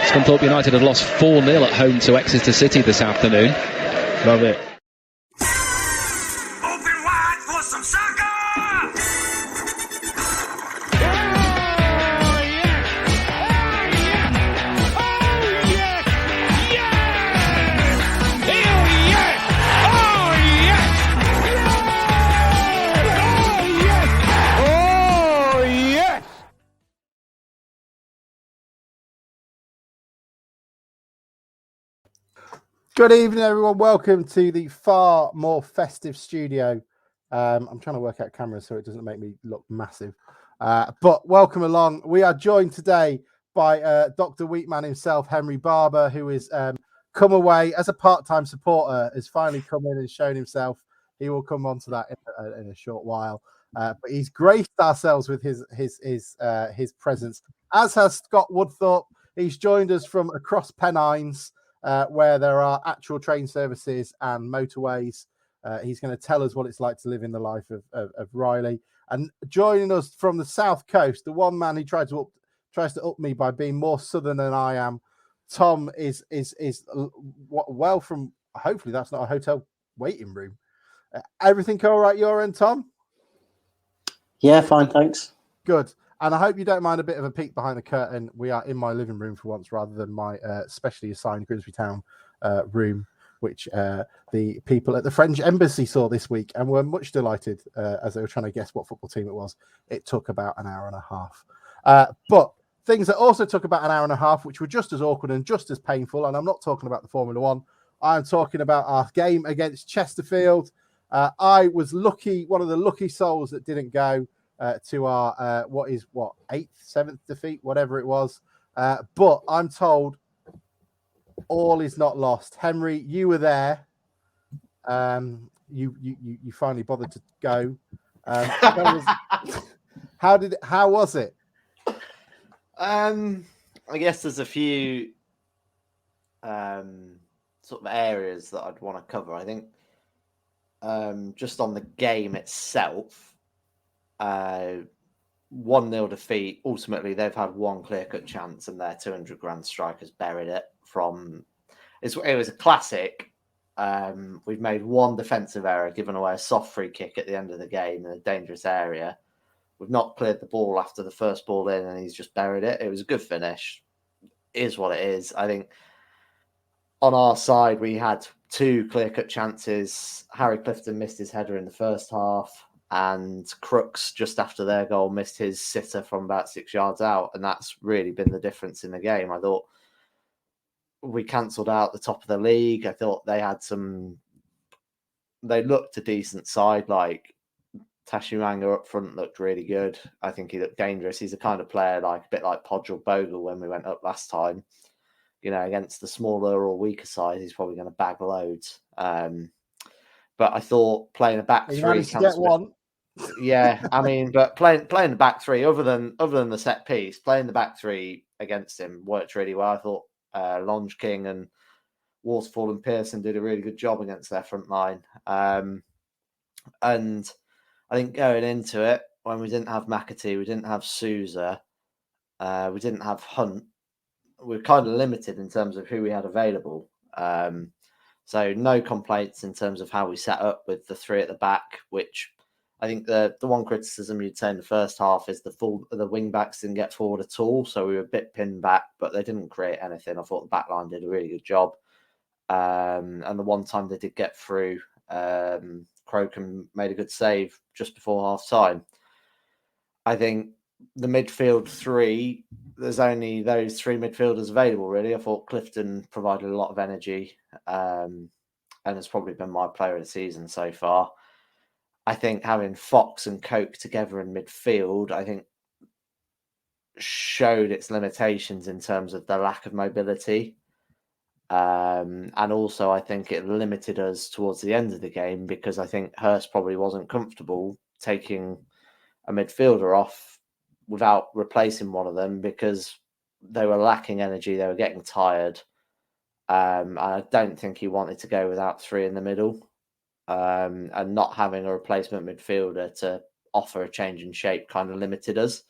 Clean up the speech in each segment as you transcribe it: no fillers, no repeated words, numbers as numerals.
Scunthorpe United had lost 4-0 at home to Exeter City this afternoon. Love it. Open wide for some soccer! Good evening, everyone. Welcome to the far more festive studio. I'm trying to work out cameras so it doesn't make me look massive. But welcome along. We are joined today by Dr. Wheatman himself, Henry Barber, who is come away as a part-time supporter, has finally come in and shown himself. He will come on to that in a short while. But he's graced ourselves with his presence, as has Scott Woodthorpe. He's joined us from across Pennines, where there are actual train services and motorways. He's going to tell us what it's like to live in the life of Riley. And joining us from the south coast, the one man who tries to up me by being more southern than I am, Tom is well from. Hopefully, that's not a hotel waiting room. Everything all right your end, Tom? Yeah, fine, thanks. Good. And I hope you don't mind a bit of a peek behind the curtain. We are in my living room for once, rather than my specially assigned Grimsby Town room, which the people at the French Embassy saw this week and were much delighted as they were trying to guess what football team it was. It took about an hour and a half. But things that also took about an hour and a half, which were just as awkward and just as painful, and I'm not talking about the Formula One. I'm talking about our game against Chesterfield. I was lucky, one of the lucky souls that didn't go to our eighth, seventh defeat, whatever it was. But I'm told all is not lost. Henry, you were there. You finally bothered to go. How was it? I guess there's a few sort of areas that I'd want to cover. I think just on the game itself. 1-0 defeat. Ultimately, they've had one clear-cut chance, and their 200 grand strikers buried it. It was a classic. We've made one defensive error, given away a soft free kick at the end of the game in a dangerous area. We've not cleared the ball after the first ball in, and he's just buried it. It was a good finish. It is what it is. I think on our side, we had two clear-cut chances. Harry Clifton missed his header in the first half, and Crooks, just after their goal, missed his sitter from about 6 yards out. And that's really been the difference in the game. I thought we cancelled out the top of the league. I thought they looked a decent side. Like Tashimanga up front looked really good. I think he looked dangerous. He's the kind of player a bit like Podge or Bogle when we went up last time. You know, against the smaller or weaker side, he's probably going to bag loads. But I thought playing a back three, managed to get one. Yeah, I mean, but playing the back three, other than the set piece, playing the back three against him worked really well. I thought Longe King and Waterfall and Pearson did a really good job against their front line. And I think going into it, when we didn't have McAtee, we didn't have Sousa, we didn't have Hunt, we were kind of limited in terms of who we had available. So no complaints in terms of how we set up with the three at the back, which I think the one criticism you'd say in the first half is the wing backs didn't get forward at all. So we were a bit pinned back, but they didn't create anything. I thought the back line did a really good job. And the one time they did get through, Krokum made a good save just before half time. I think the midfield three, there's only those three midfielders available, really. I thought Clifton provided a lot of energy and has probably been my player of the season so far. I think having Fox and Coke together in midfield, I think showed its limitations in terms of the lack of mobility. And also, I think it limited us towards the end of the game because I think Hurst probably wasn't comfortable taking a midfielder off without replacing one of them because they were lacking energy. They were getting tired. I don't think he wanted to go without three in the middle. And not having a replacement midfielder to offer a change in shape kind of limited us.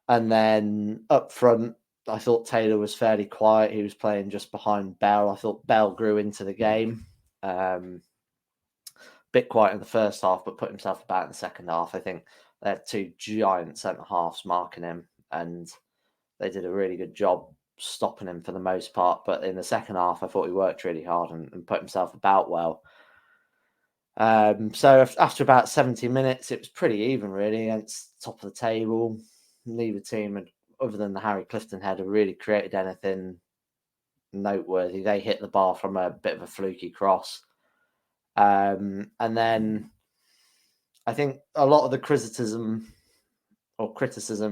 And then up front, I thought Taylor was fairly quiet. He was playing just behind Bell. I thought Bell grew into the game. Bit quiet in the first half, but put himself about in the second half. I think they had two giant centre halves marking him, and they did a really good job stopping him for the most part. But in the second half, I thought he worked really hard and put himself about well. So after about 70 minutes, it was pretty even, really, against top of the table. Neither team had, other than the Harry Clifton header, really created anything noteworthy. They hit the bar from a bit of a fluky cross. And then I think a lot of the criticism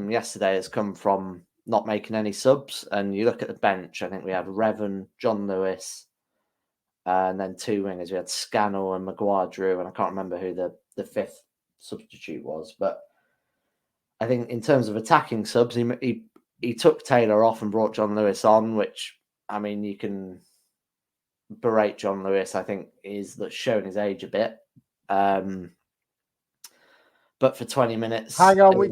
yesterday has come from not making any subs. And you look at the bench, I think we had Revan, John Lewis, and then two wingers. We had Scannell and Maguire-Drew, and I can't remember who the fifth substitute was. But I think in terms of attacking subs, he took Taylor off and brought John Lewis on, which, I mean, you can berate John Lewis, I think, is showing his age a bit. But for 20 minutes, hang on, we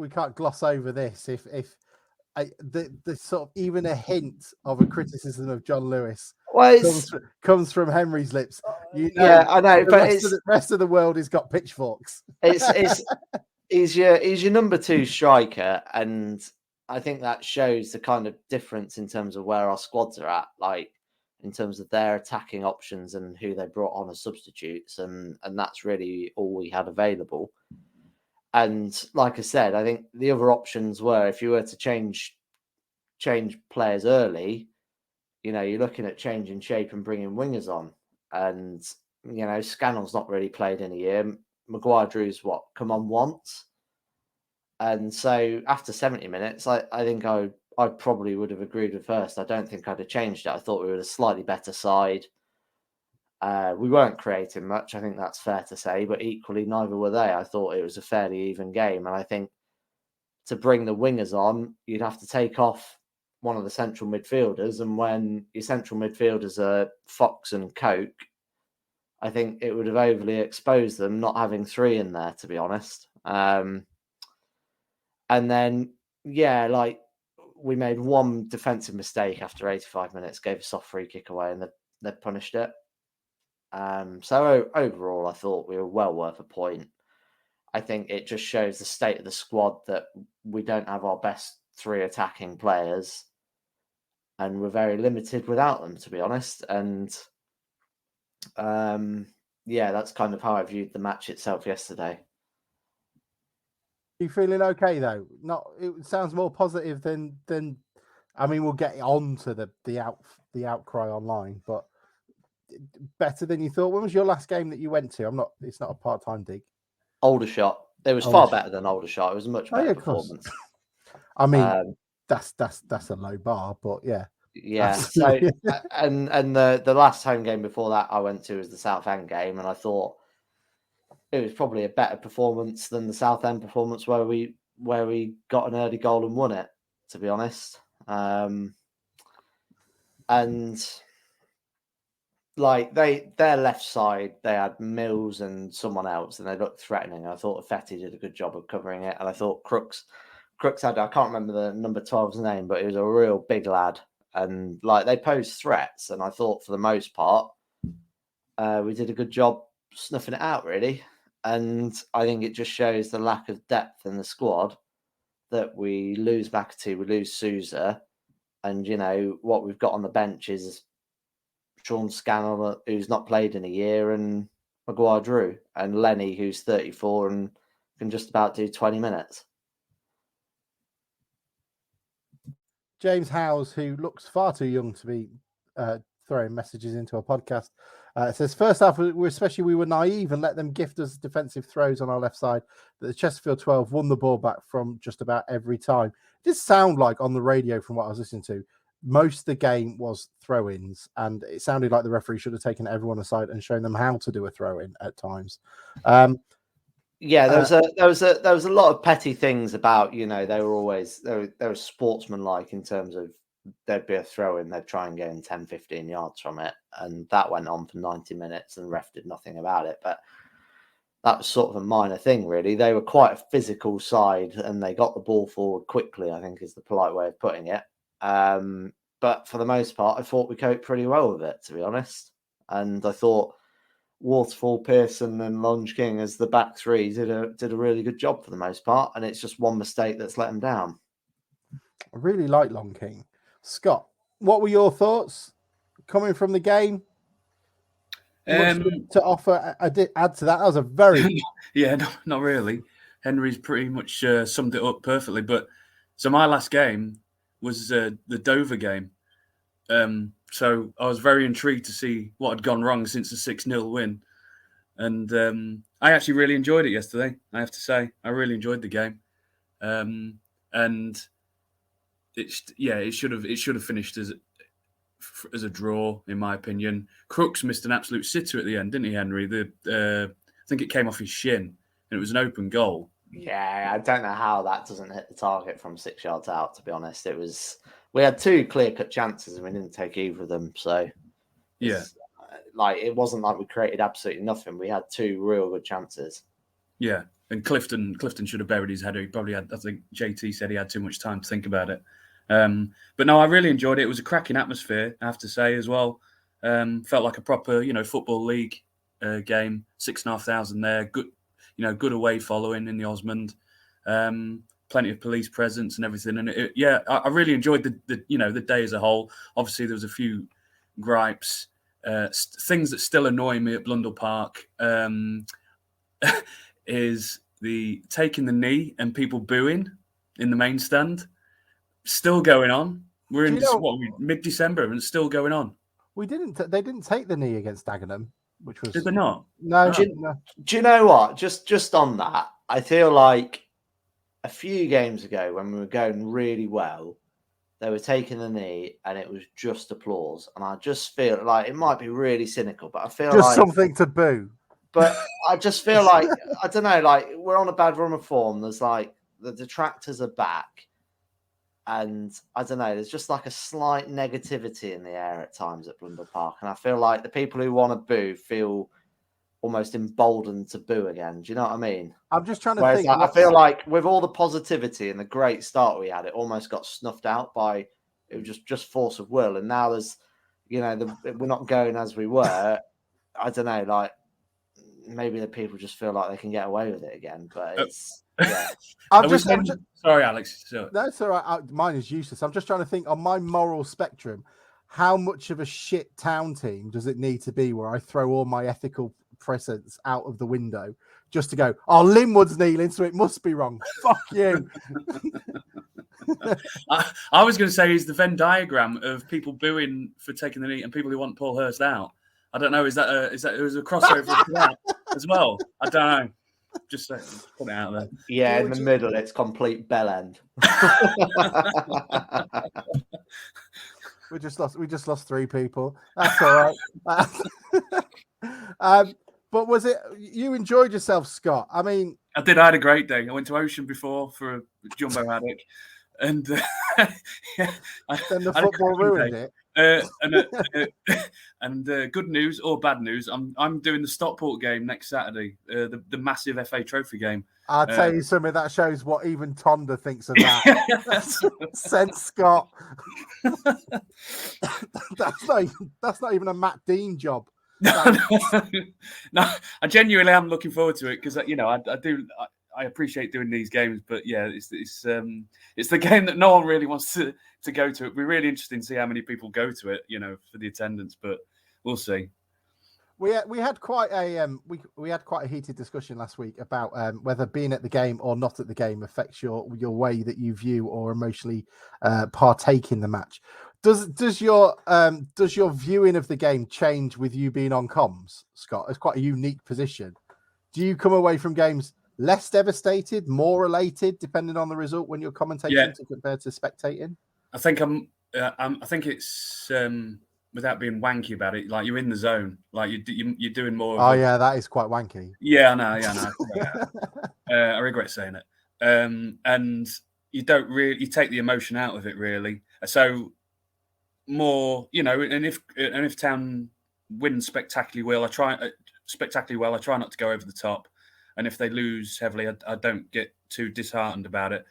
can't gloss over this. If the sort of even a hint of a criticism of John Lewis comes from Henry's lips, yeah, I know, but the rest of the world has got pitchforks. He's your number two striker, and I think that shows the kind of difference in terms of where our squads are at, like in terms of their attacking options and who they brought on as substitutes, and that's really all we had available. And like I said, I think the other options were, if you were to change players early, you're looking at changing shape and bringing wingers on. And, Scannell's not really played in a year. Maguire-Drew's come on once. And so after 70 minutes, I think I probably would have agreed with Hurst. I don't think I'd have changed it. I thought we were a slightly better side. We weren't creating much. I think that's fair to say, but equally, neither were they. I thought it was a fairly even game. And I think to bring the wingers on, you'd have to take off one of the central midfielders. And when your central midfielders are Fox and Coke, I think it would have overly exposed them not having three in there, to be honest. And then, we made one defensive mistake after 85 minutes, gave a soft free kick away, and they punished it. So overall, I thought we were well worth a point. I think it just shows the state of the squad that we don't have our best three attacking players, and we're very limited without them, to be honest. And that's kind of how I viewed the match itself yesterday. You feeling okay though? It sounds more positive than. I mean, we'll get on to the outcry online, but better than you thought. When was your last game that you went to? It's not a part-time dig. Aldershot. It was far better than Aldershot. It was a much better performance. I mean, that's a low bar, but yeah. Yeah. So, and the last home game before that I went to was the Southend game, and I thought it was probably a better performance than the Southend performance where we got an early goal and won it, to be honest. And like their left side, they had Mills and someone else, and they looked threatening. I thought Fetty did a good job of covering it, and I thought Crooks had, I can't remember the number 12's name, but he was a real big lad, and like they posed threats, and I thought for the most part we did a good job snuffing it out, really. And I think it just shows the lack of depth in the squad that we lose McAtee, we lose Sousa, and what we've got on the bench is Sean Scannell, who's not played in a year, and Maguire-Drew, and Lenny, who's 34 and can just about do 20 minutes. James Howes, who looks far too young to be throwing messages into a podcast, says, first half, we were naive and let them gift us defensive throws on our left side, that the Chesterfield 12 won the ball back from just about every time. It did sound like on the radio, from what I was listening to, most of the game was throw-ins, and it sounded like the referee should have taken everyone aside and shown them how to do a throw-in at times. There was a lot of petty things about, they were sportsmanlike in terms of there'd be a throw-in, they'd try and gain 10, 15 yards from it, and that went on for 90 minutes, and the ref did nothing about it. But that was sort of a minor thing, really. They were quite a physical side, and they got the ball forward quickly, I think is the polite way of putting it. But for the most part, I thought we coped pretty well with it, to be honest. And I thought Waterfall, Pearson, and Longe King as the back three did a really good job for the most part. And it's just one mistake that's let them down. I really like Long King. Scott, what were your thoughts coming from the game? Much to offer? I did add to that. That was a very not really. Henry's pretty much summed it up perfectly. But so my last game was the Dover game. So I was very intrigued to see what had gone wrong since the 6-0 win. And I actually really enjoyed it yesterday, I have to say. I really enjoyed the game. And it should have finished as a draw, in my opinion. Crooks missed an absolute sitter at the end, didn't he, Henry? I think it came off his shin, and it was an open goal. Yeah, I don't know how that doesn't hit the target from 6 yards out, to be honest. We had 2 clear-cut chances, and we didn't take either of them. So, it wasn't like we created absolutely nothing. We had 2 real good chances. Yeah, and Clifton should have buried his head. He probably had, I think JT said he had too much time to think about it. But no, I really enjoyed it. It was a cracking atmosphere, I have to say, as well. Felt like a proper, Football League game. 6,500 there. Good away following in the Osmond. Plenty of police presence and everything. And I really enjoyed the day as a whole. Obviously, there was a few gripes, things that still annoy me at Blundell Park. Is the taking the knee and people booing in the main stand. Still going on. We're in mid-December and it's still going on. They didn't take the knee against Dagenham, which was. Did they not? No. Do you know what? Just on that, I feel like a few games ago when we were going really well, they were taking the knee and it was just applause. And I just feel like it might be really cynical, but I feel like something to boo. But I just feel like, I don't know, like we're on a bad run of form. There's like the detractors are back. And I don't know, there's just like a slight negativity in the air at times at Blundell Park. And I feel like the people who want to boo feel almost emboldened to boo again. Do you know what I mean? I'm just trying to think. I feel like with all the positivity and the great start we had, it almost got snuffed out by it was just force of will. And now there's, we're not going as we were. I don't know, like, maybe the people just feel like they can get away with it again, but it's sorry, Alex. That's all right. Mine is useless. I'm just trying to think on my moral spectrum, how much of a shit town team does it need to be where I throw all my ethical presence out of the window just to go, oh, Linwood's kneeling, so it must be wrong. Fuck you. I was going to say is the Venn diagram of people booing for taking the knee and people who want Paul Hurst out. I don't know. Is that a crossover to that as well? I don't know. Just put it out there. Yeah, in the middle, it's complete bell end. We just lost 3 people. That's all right. But was it? You enjoyed yourself, Scott? I mean, I did. I had a great day. I went to Ocean before for a jumbo haddock, and then the football ruined it. And good news or bad news, I'm doing the Stockport game next Saturday, the massive FA Trophy game. I'll tell you something that shows what even Tonda thinks of that. Sent Scott. that's not even a Matt Dean job. No, I genuinely am looking forward to it because I appreciate doing these games, but yeah, it's the game that no one really wants to go to. It'd be really interesting to see how many people go to it, for the attendance, but we'll see. We had quite a heated discussion last week about whether being at the game or not at the game affects your way that you view or emotionally partake in the match. Does your viewing of the game change with you being on comms, Scott? It's quite a unique position. Do you come away from games less devastated, more elated, depending on the result when you're commentating compared to spectating? I think I think it's without being wanky about it, like you're in the zone, like you're doing more. Yeah, that is quite wanky. Yeah, I know. I regret saying it. And you don't really you take the emotion out of it, really. So more, and if Town wins spectacularly well, I try not to go over the top. and if they lose heavily, I don't get too disheartened about it.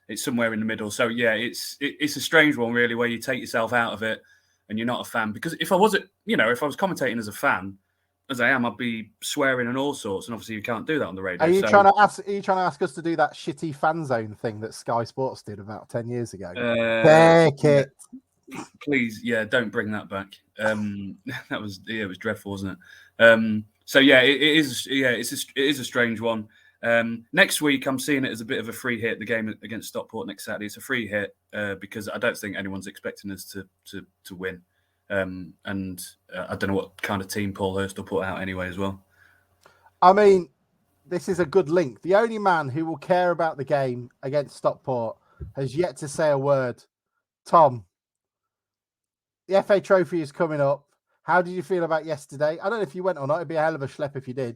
It's somewhere in the middle. So yeah, it's a strange one really, where you take yourself out of it and you're not a fan. Because if I was commentating as a fan, as I am, I'd be swearing and all sorts, and obviously you can't do that on the radio. Are you trying to ask us to do that shitty fan zone thing that Sky Sports did about 10 years ago? Take it. Please, yeah, don't bring that back. It was dreadful, wasn't it? So yeah, it is a strange one. Next week, I'm seeing it as a bit of a free hit. The game against Stockport next Saturday, it's a free hit because I don't think anyone's expecting us to win. And I don't know what kind of team Paul Hurst will put out anyway as well. I mean, this is a good link. The only man who will care about the game against Stockport has yet to say a word. Tom, the FA Trophy is coming up. How did you feel about yesterday? I don't know if you went or not. It'd be a hell of a schlep if you did.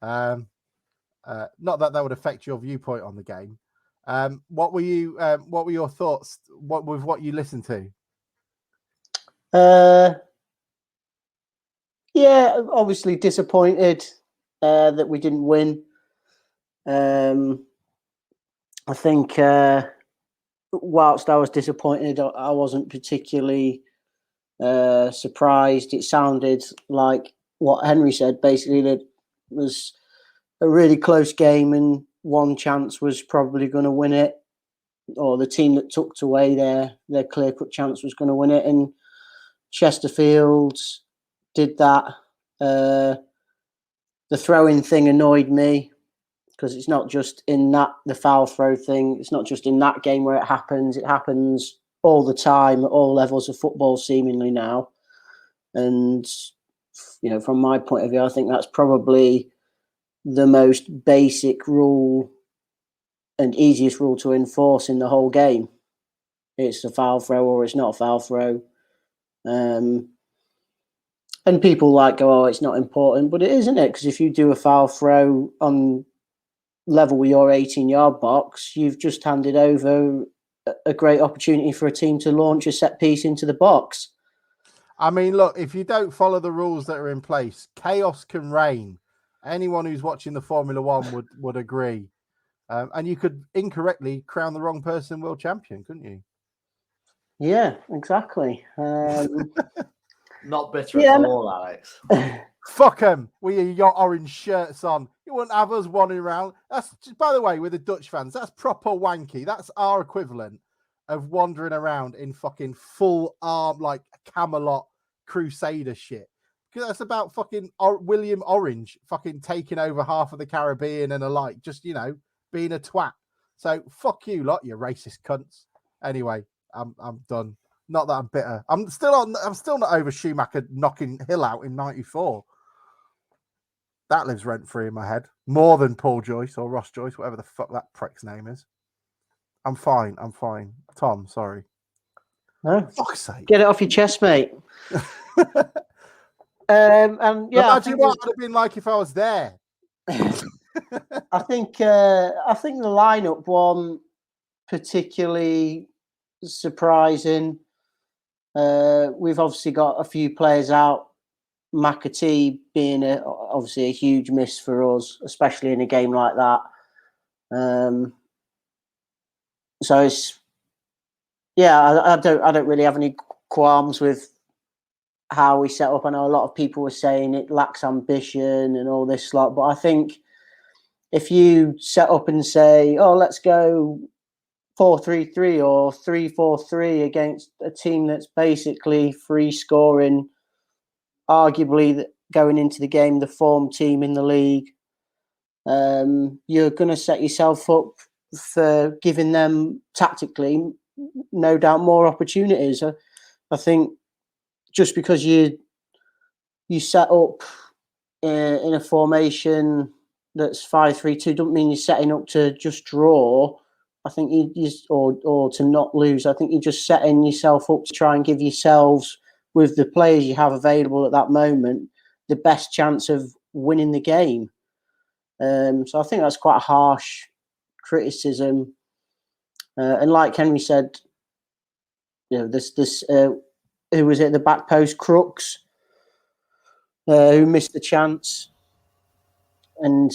Not that would affect your viewpoint on the game. What were your thoughts? With what you listened to? Yeah, obviously disappointed that we didn't win. I think whilst I was disappointed, I wasn't particularly surprised. It sounded like what Henry said, basically, that it was a really close game and one chance was probably going to win it, or the team that tucked away their clear-cut chance was going to win it. And Chesterfield did that. The throwing thing annoyed me because it's not just in the foul throw thing. It's not just in that game where it happens. It happens all the time at all levels of football, seemingly now. And, from my point of view, I think that's probably the most basic rule and easiest rule to enforce in the whole game. It's a foul throw or it's not a foul throw. And people go, it's not important, but it is, isn't it? Because if you do a foul throw on level with your 18-yard box, you've just handed over a great opportunity for a team to launch a set piece into the box. I mean, look, if you don't follow the rules that are in place, chaos can reign. Anyone who's watching the Formula One would agree. And you could incorrectly crown the wrong person world champion, couldn't you? Yeah, exactly. Not bitter at all, Alex. Fuck them with your orange shirts on. You wouldn't have us wandering around. That's, by the way, with the Dutch fans, that's proper wanky. That's our equivalent of wandering around in fucking full arm, like Camelot Crusader shit. Because that's about fucking William Orange fucking taking over half of the Caribbean and alike, just, being a twat. So fuck you lot, you racist cunts. Anyway, I'm done. Not that I'm bitter. I'm still not over Schumacher knocking Hill out in '94. That lives rent free in my head. More than Paul Joyce or Ross Joyce, whatever the fuck that prick's name is. I'm fine. Tom, sorry. No. Fuck's sake. Get it off your chest, mate. And yeah, imagine what it would have been like if I was there. I think the lineup wasn't particularly surprising. We've obviously got a few players out. McAtee being obviously a huge miss for us, especially in a game like that. So it's I don't really have any qualms with how we set up. I know a lot of people were saying it lacks ambition and all this lot, but I think if you set up and say, "Oh, let's go 4-3-3 or 3-4-3 against a team that's basically free scoring, arguably going into the game, the form team in the league, you're going to set yourself up for giving them tactically, no doubt, more opportunities. I think just because you set up in a formation that's 5-3-2 doesn't mean you're setting up to just draw. I think or to not lose. I think you're just setting yourself up to try and give yourselves, with the players you have available at that moment, the best chance of winning the game. So I think that's quite a harsh criticism. And like Henry said, this who was at the back post, Crooks, who missed the chance. And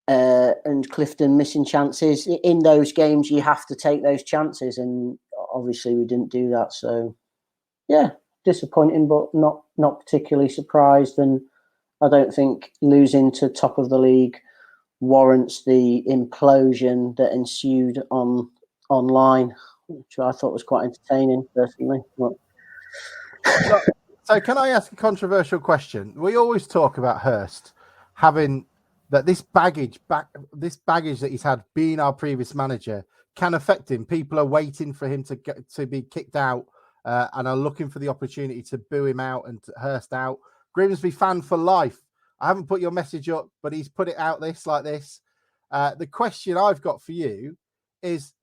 and Clifton missing chances. In those games, you have to take those chances, and obviously we didn't do that. So, yeah, disappointing, but not particularly surprised. And I don't think losing to top of the league warrants the implosion that ensued online, which I thought was quite entertaining personally. But... So can I ask a controversial question? We always talk about Hurst having that this baggage that he's had being our previous manager can affect him. People are waiting for him to be kicked out and are looking for the opportunity to boo him out and Hurst out. Grimsby fan for life. I haven't put your message up, but he's put it out like this. The question I've got for you is,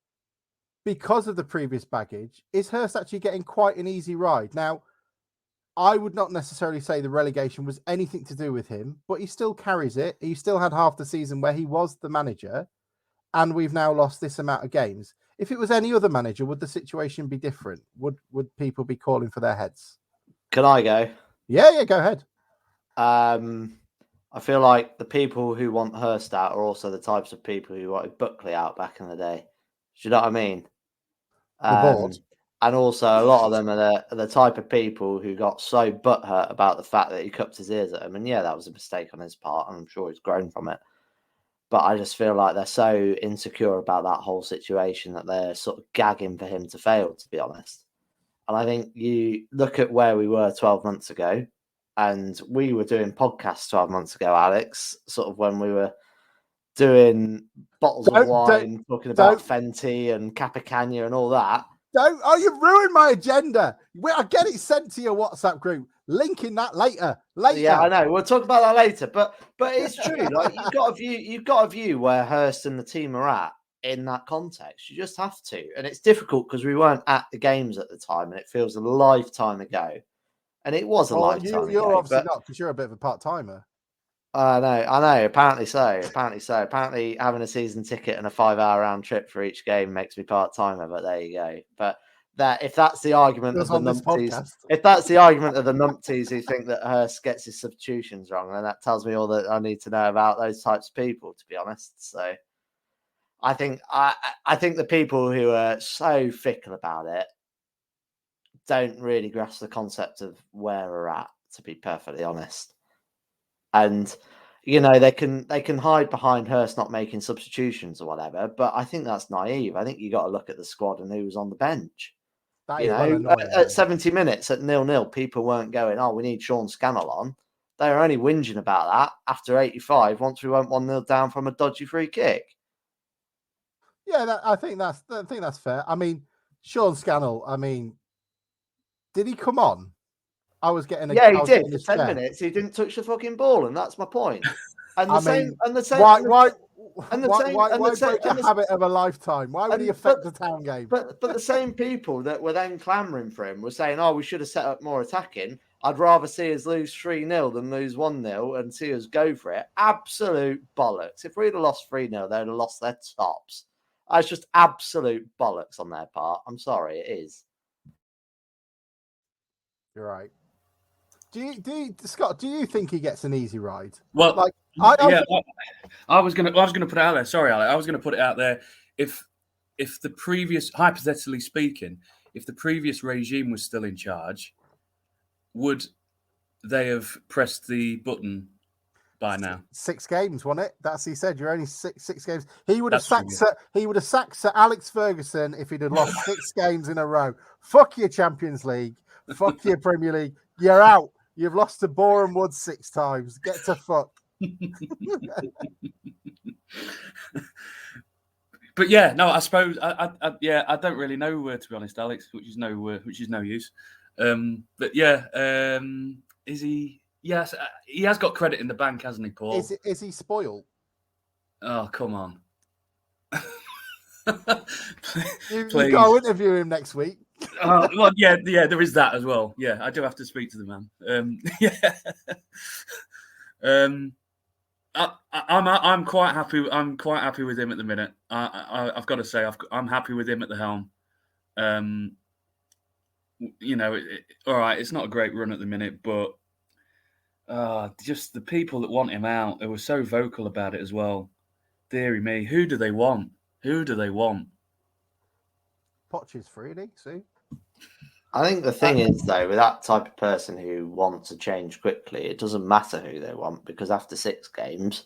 because of the previous baggage, is Hurst actually getting quite an easy ride? Now, I would not necessarily say the relegation was anything to do with him, but he still carries it. He still had half the season where he was the manager, and we've now lost this amount of games. If it was any other manager, would the situation be different? Would people be calling for their heads? Can I go? Yeah, go ahead. I feel like the people who want Hurst out are also the types of people who wanted Buckley out back in the day. Do you know what I mean? The board. And also a lot of them are the type of people who got so butthurt about the fact that he cupped his ears at him. And yeah, that was a mistake on his part, and I'm sure he's grown from it. But I just feel like they're so insecure about that whole situation that they're sort of gagging for him to fail, to be honest. And I think you look at where we were 12 months ago, and we were doing podcasts 12 months ago, Alex, sort of when we were doing bottles of wine, talking about Fenty and Capicania and all that. You ruined my agenda. I get it sent to your WhatsApp group. Linking that later. Yeah, I know. We'll talk about that later. But it's true. Like you've got a view where Hurst and the team are at in that context. You just have to. And it's difficult because we weren't at the games at the time, and it feels a lifetime ago. And it was a lifetime ago. You're obviously not, because you're a bit of a part-timer. I know. Apparently so. Apparently having a season ticket and a 5-hour round trip for each game makes me part-timer, but there you go. But if that's the argument of the numpties, who think that Hurst gets his substitutions wrong, then that tells me all that I need to know about those types of people, to be honest. So I think the people who are so fickle about it don't really grasp the concept of where we're at, to be perfectly honest. And they can hide behind Hurst not making substitutions or whatever, but I think that's naive. I think you got to look at the squad and who was on the bench. At 70 minutes at 0-0, people weren't going, "Oh, we need Sean Scannell on." They were only whinging about that after 85, once we went 1-0 down from a dodgy free kick. Yeah, I think that's fair. I mean, Sean Scannell. I mean, did he come on? I was getting he did for 10 minutes. He didn't touch the fucking ball, and that's my point. And the same. Why break a habit of a lifetime? Why would he affect the town game? But the same people that were then clamouring for him were saying, "Oh, we should have set up more attacking. I'd rather see us lose 3-0 than lose 1-0 and see us go for it." Absolute bollocks. If we'd have lost 3-0, they'd have lost their tops. That's just absolute bollocks on their part. I'm sorry, it is. You're right. Scott, do you think he gets an easy ride? Well, I was gonna put it out there. Sorry, Alex. I was gonna put it out there. If the previous, hypothetically speaking, if the previous regime was still in charge, would they have pressed the button by now? 6 games, wasn't it? That's he said. You're only six games. He would have sacked Sir Alex Ferguson if he'd have lost 6 games in a row. Fuck your Champions League. Fuck your Premier League. You're out. You've lost to Boreham Wood 6 times. Get to fuck. But yeah, no, I suppose I don't really know, to be honest, Alex, which is no use. But yeah, is he? Yes, he has got credit in the bank, hasn't he, Paul? Is he spoiled? Oh, come on. You've got to interview him next week. Well, yeah, there is that as well. Yeah, I do have to speak to the man. I'm quite happy. I'm quite happy with him at the minute. I've got to say, I'm happy with him at the helm. All right, it's not a great run at the minute, but just the people that want him out, they were so vocal about it as well. Deary me, who do they want? Who do they want? Poch is free, isn't he? See? I think the thing is, though, with that type of person who wants to change quickly, it doesn't matter who they want, because after 6 games,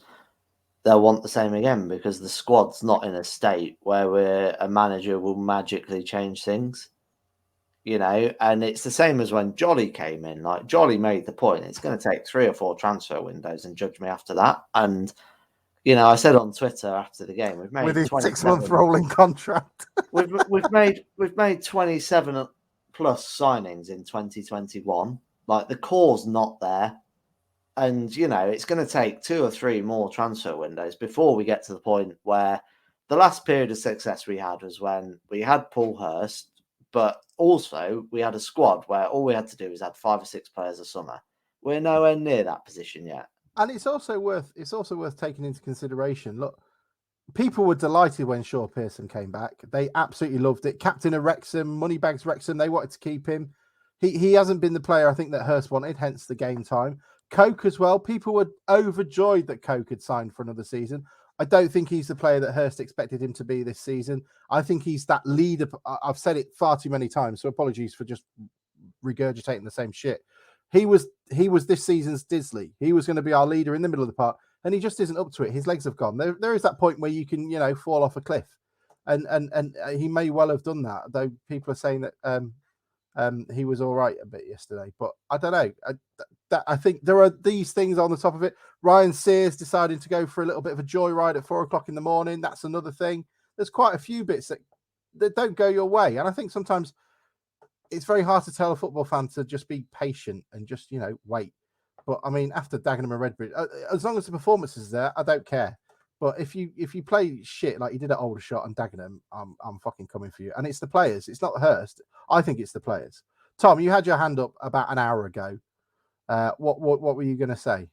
they'll want the same again, because the squad's not in a state where a manager will magically change things. You know, and it's the same as when Jolly came in. Like, Jolly made the point, it's going to take 3 or 4 transfer windows, and judge me after that. And, you know, I said on Twitter after the game, we've made With his 6-month rolling contract. we've made 27 plus signings in 2021. Like, the core's not there. And, you know, it's going to take 2 or 3 more transfer windows before we get to the point where the last period of success we had was when we had Paul Hurst, but also we had a squad where all we had to do was add 5 or 6 players a summer. We're nowhere near that position yet. And it's also worth taking into consideration. Look, people were delighted when Shaw Pearson came back. They absolutely loved it. Captain of Wrexham, Moneybags Wrexham, they wanted to keep him. He hasn't been the player I think that Hurst wanted, hence the game time. Coke as well. People were overjoyed that Coke had signed for another season. I don't think he's the player that Hurst expected him to be this season. I think he's that leader. I've said it far too many times, so apologies for just regurgitating the same shit. He was this season's Disley. He was going to be our leader in the middle of the park, and he just isn't up to it. His legs have gone. There is that point where you can, you know, fall off a cliff, and he may well have done that. Though people are saying that he was all right a bit yesterday, but I don't know. I think there are these things on the top of it. Ryan Sears deciding to go for a little bit of a joyride at 4:00 in the morning. That's another thing. There's quite a few bits that don't go your way, and I think sometimes it's very hard to tell a football fan to just be patient and just, you know, wait. But I mean, after Dagenham and Redbridge, as long as the performance is there, I don't care. But if you play shit like you did at Aldershot and Dagenham, I'm fucking coming for you. And it's the players. It's not Hurst. I think it's the players. Tom, you had your hand up about an hour ago. What were you going to say?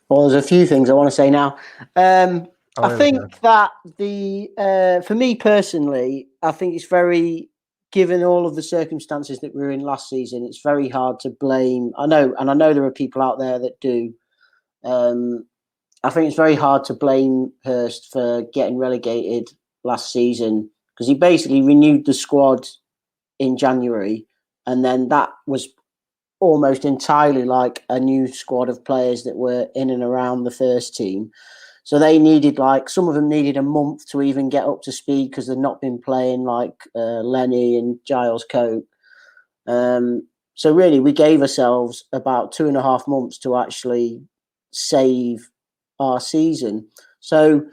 Well, there's a few things I want to say now. I think that for me personally, I think it's very, given all of the circumstances that we were in last season, it's very hard to blame. I know there are people out there that do. I think it's very hard to blame Hurst for getting relegated last season, because he basically renewed the squad in January, and then that was almost entirely like a new squad of players that were in and around the first team. So they needed, like, some of them needed a month to even get up to speed because they'd not been playing, like Lenny and Giles Coke. So really, we gave ourselves about 2.5 months to actually save our season. So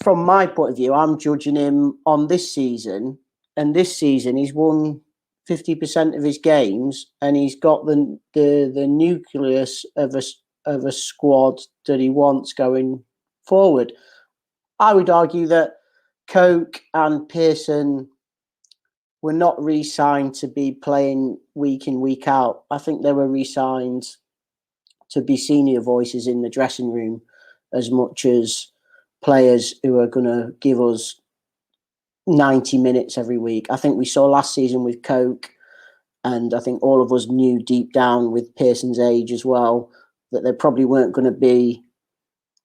from my point of view, I'm judging him on this season, and this season he's won 50% of his games, and he's got the nucleus of a squad that he wants going forward. I would argue that Coke and Pearson were not re-signed to be playing week in, week out. I think they were re-signed to be senior voices in the dressing room as much as players who are going to give us 90 minutes every week. I think we saw last season with Coke, and I think all of us knew deep down with Pearson's age as well that they probably weren't going to be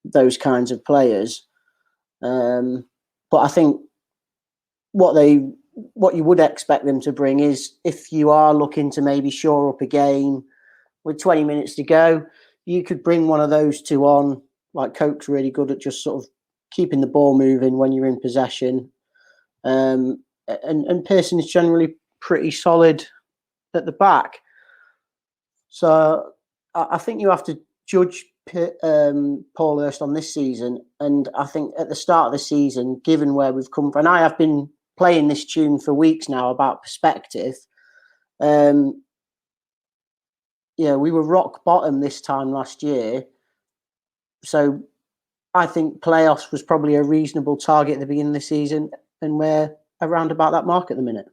those kinds of players. But I think what you would expect them to bring is, if you are looking to maybe shore up a game with 20 minutes to go, you could bring one of those two on. Like, Coke's really good at just sort of keeping the ball moving when you're in possession. And Pearson is generally pretty solid at the back. So I think you have to judge Paul Hurst on this season. And I think at the start of the season, given where we've come from, and I have been playing this tune for weeks now about perspective. We were rock bottom this time last year. So I think playoffs was probably a reasonable target at the beginning of the season, and we're around about that mark at the minute.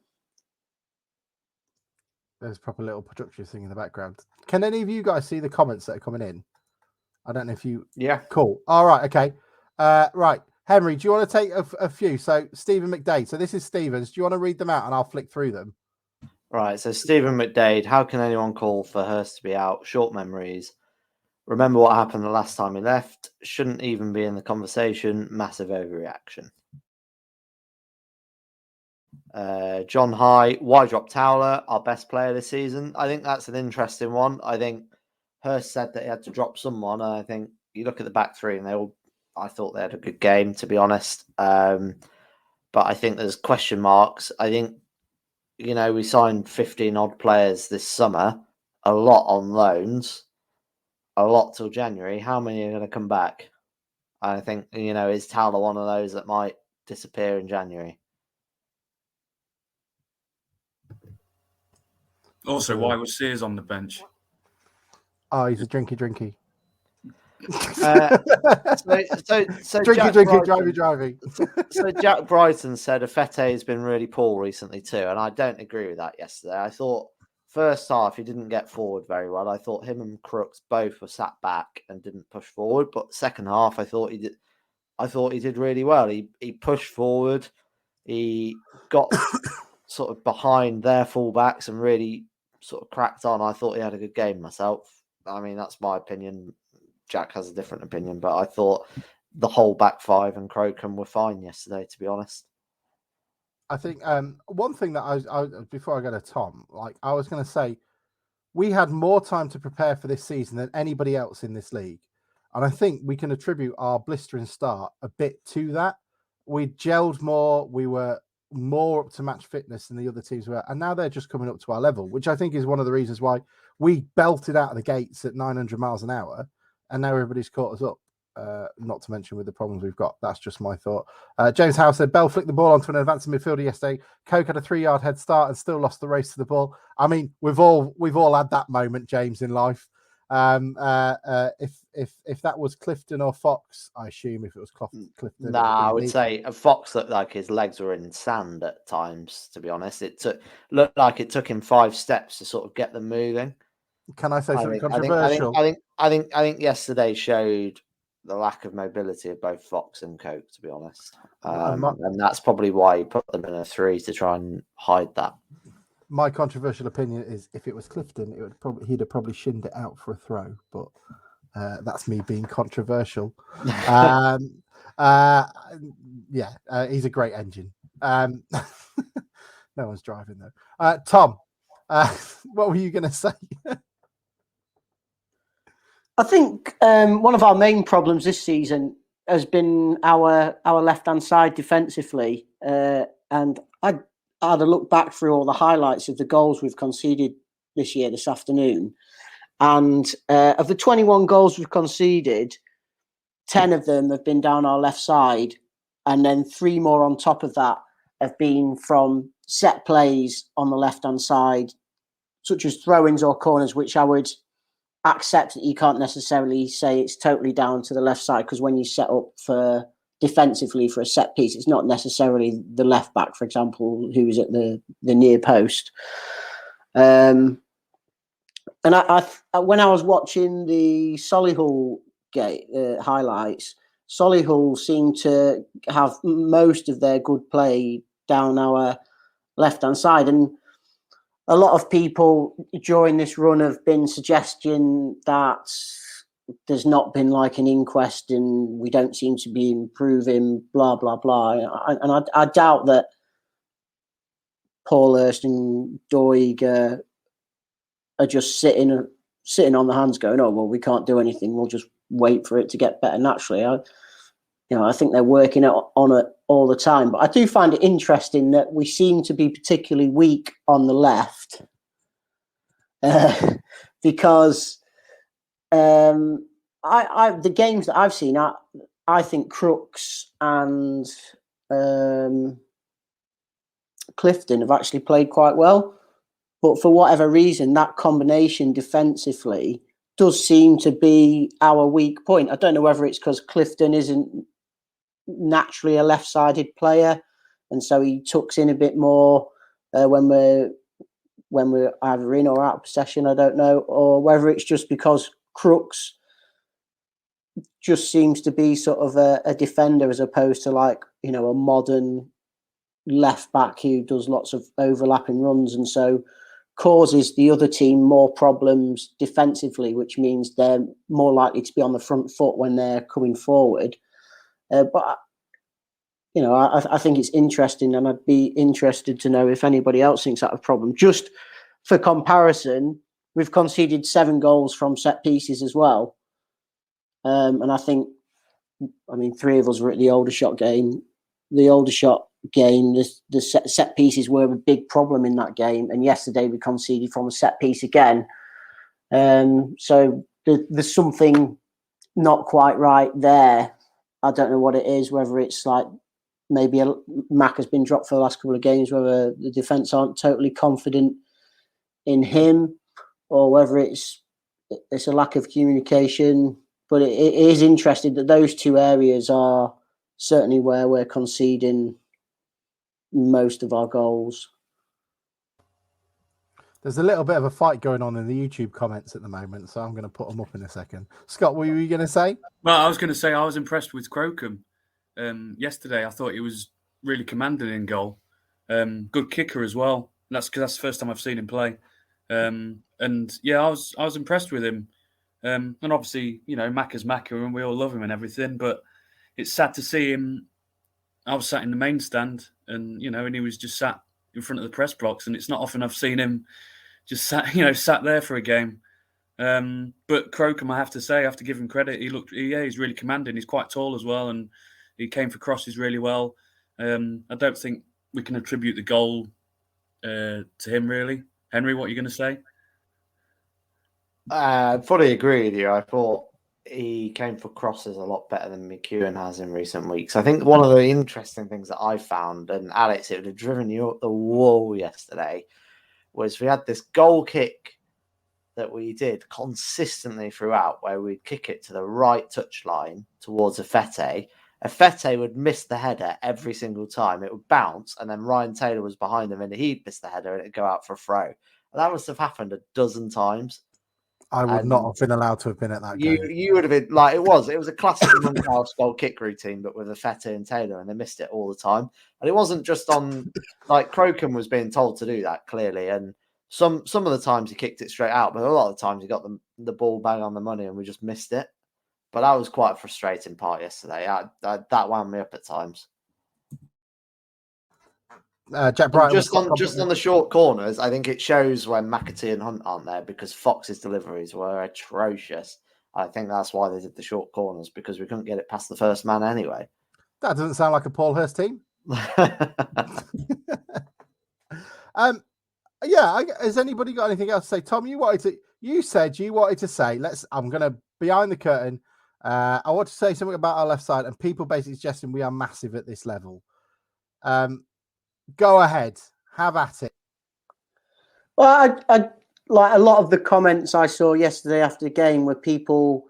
There's a proper little production thing in the background. Can any of you guys see the comments that are coming in? I don't know if you... Yeah. Cool. All right. Okay. Right. Henry, do you want to take a few? So Stephen McDade. So this is Stevens. Do you want to read them out and I'll flick through them? Right. So Stephen McDade, how can anyone call for Hurst to be out? Short memories. Remember what happened the last time he left. Shouldn't even be in the conversation. Massive overreaction. John High, why drop Towler, our best player this season? I think that's an interesting one. I think Hurst said that he had to drop someone. And I think you look at the back three and I thought they had a good game, to be honest. But I think there's question marks. I think, we signed 15 odd players this summer, a lot on loans, a lot till January. How many are going to come back? I think, is Towler one of those that might disappear in January? Also, why was Sears on the bench? Oh, he's a drinky. So Drinky, driving. So Jack Brighton said Afete has been really poor recently too, and I don't agree with that yesterday. I thought first half he didn't get forward very well. I thought him and Crooks both were sat back and didn't push forward. But second half, I thought he did really well. He pushed forward. He got sort of behind their fullbacks and really sort of cracked on. I thought he had a good game myself. I mean, that's my opinion. Jack has a different opinion, but I thought the whole back five and Krokum were fine yesterday, to be honest. I think one thing that I before I go to Tom, I was going to say, we had more time to prepare for this season than anybody else in this league. And I think we can attribute our blistering start a bit to that. We gelled more. We were more up to match fitness than the other teams were. And now they're just coming up to our level, which I think is one of the reasons why we belted out of the gates at 900 miles an hour. And now everybody's caught us up, not to mention with the problems we've got. That's just my thought. James Howe said, Bell flicked the ball onto an advancing midfielder yesterday. Coke had a 3-yard head start and still lost the race to the ball. I mean, we've all had that moment, James, in life. If that was Clifton or Fox, I assume if it was Clifton. I would say Fox looked like his legs were in sand at times, to be honest. Looked like it took him 5 steps to sort of get them moving. Can I say something controversial? I think yesterday showed the lack of mobility of both Fox and Coke, to be honest. And that's probably why he put them in a 3 to try and hide that. My controversial opinion is if it was Clifton, he'd have probably shinned it out for a throw, but that's me being controversial. He's a great engine. No one's driving though. Tom, what were you going to say? I think one of our main problems this season has been our left-hand side defensively. And I had a look back through all the highlights of the goals we've conceded this afternoon. And of the 21 goals we've conceded, 10 of them have been down our left side. And then 3 more on top of that have been from set plays on the left-hand side, such as throw-ins or corners, which I would accept that you can't necessarily say it's totally down to the left side, because when you set up for defensively for a set piece, it's not necessarily the left back, for example, who's at the near post. And I when I was watching the Solihull highlights, Solihull seemed to have most of their good play down our left-hand side. And a lot of people during this run have been suggesting that there's not been like an inquest and we don't seem to be improving, blah, blah, blah. And I doubt that Paul Hurst and Doig are just sitting on the hands going, oh, well, we can't do anything. We'll just wait for it to get better naturally. I think they're working on it all the time. But I do find it interesting that we seem to be particularly weak on the left because the games that I've seen, I think Crooks and Clifton have actually played quite well. But for whatever reason, that combination defensively does seem to be our weak point. I don't know whether it's because Clifton isn't naturally a left-sided player, and so he tucks in a bit more when we're either in or out of possession. I don't know, or whether it's just because Crooks just seems to be sort of a defender as opposed to a modern left back who does lots of overlapping runs, and so causes the other team more problems defensively, which means they're more likely to be on the front foot when they're coming forward. But you know, I think it's interesting, and I'd be interested to know if anybody else thinks that's a problem. Just for comparison, we've conceded 7 goals from set pieces as well. And I mean, 3 of us were at the Aldershot game. The Aldershot game, the set pieces were a big problem in that game. And yesterday we conceded from a set piece again. So there's something not quite right there. I don't know what it is, whether it's like maybe Mac has been dropped for the last couple of games, whether the defence aren't totally confident in him, or whether it's a lack of communication. But it is interesting that those 2 areas are certainly where we're conceding most of our goals. There's a little bit of a fight going on in the YouTube comments at the moment, so I'm going to put them up in a second. Scott, what were you going to say? Well, I was going to say I was impressed with Krokum. Yesterday, I thought he was really commanding in goal. Good kicker as well. And that's because that's the first time I've seen him play. And yeah, I was impressed with him. And obviously, you know, Macca's Macca, and we all love him and everything. But it's sad to see him. I was sat in the main stand, and you know, and he was just sat in front of the press box. And it's not often I've seen him just sat there for a game. But Krokum, I have to say, I have to give him credit. He's really commanding. He's quite tall as well, and he came for crosses really well. I don't think we can attribute the goal to him, really. Henry, what are you going to say? I fully agree with you. I thought he came for crosses a lot better than McEwen has in recent weeks. I think one of the interesting things that I found, and Alex, it would have driven you up the wall yesterday, was we had this goal kick that we did consistently throughout, where we'd kick it to the right touchline towards Afete. Afete would miss the header every single time. It would bounce, and then Ryan Taylor was behind him, and he'd miss the header, and it'd go out for a throw. And that must have happened a dozen times. I would not have been allowed to have been at that game. You would have been like, it was a classic Monkhouse goal kick routine, but with Afete and Taylor, and they missed it all the time. And it wasn't just on, like, Krokum was being told to do that clearly, and some of the times he kicked it straight out, but a lot of the times he got the ball bang on the money, and we just missed it. But that was quite a frustrating part yesterday. That wound me up at times. Jack Brighton just on the short corners, I think it shows when McAtee and Hunt aren't there, because Fox's deliveries were atrocious. I think that's why they did the short corners, because we couldn't get it past the first man anyway. That doesn't sound like a Paul Hurst team. Yeah. Has anybody got anything else to say? Tom, you said you wanted to say. I'm going to behind the curtain. I want to say something about our left side, and people basically suggesting we are massive at this level. Go ahead, have at it. Well, I like a lot of the comments I saw yesterday after the game were people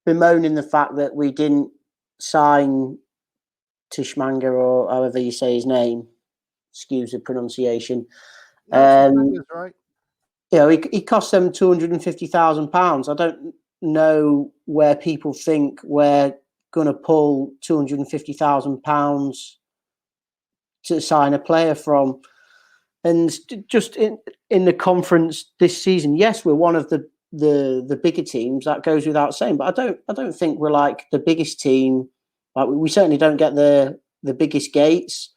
bemoaning the fact that we didn't sign Tishmanga, or however you say his name. Excuse the pronunciation. Right. You know, he cost them £250,000. I don't know where people think we're going to pull £250,000 to sign a player from. And just in the conference this season, yes, we're one of the bigger teams. That goes without saying. But I don't think we're like the biggest team. Like, we certainly don't get the biggest gates.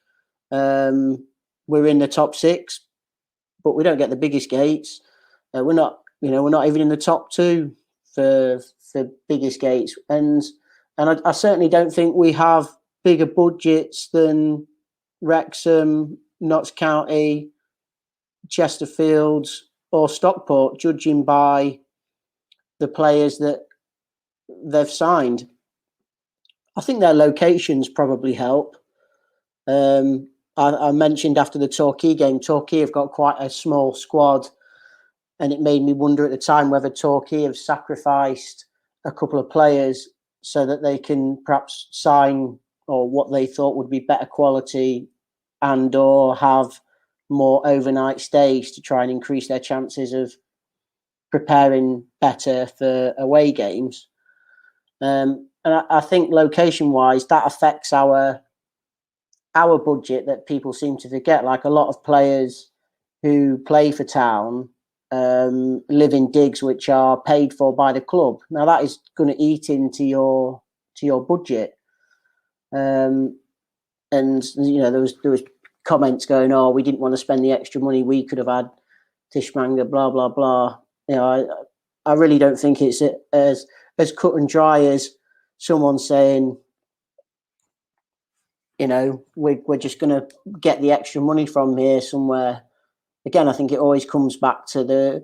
We're in the top 6, but we don't get the biggest gates. We're not even in the top 2 for biggest gates. And I certainly don't think we have bigger budgets than Wrexham, Notts County, Chesterfield, or Stockport, judging by the players that they've signed. I think their locations probably help. I mentioned after the Torquay game, Torquay have got quite a small squad, and it made me wonder at the time whether Torquay have sacrificed a couple of players so that they can perhaps sign, or what they thought would be better quality, and or have more overnight stays to try and increase their chances of preparing better for away games. And I think location-wise, that affects our budget that people seem to forget. Like, a lot of players who play for Town live in digs which are paid for by the club. Now that is going to eat into your budget. And there was comments going, "Oh, we didn't want to spend the extra money. We could have had Tishmanga, blah blah blah." I really don't think it's as cut and dry as someone saying, we're just going to get the extra money from here somewhere. Again, I think it always comes back to there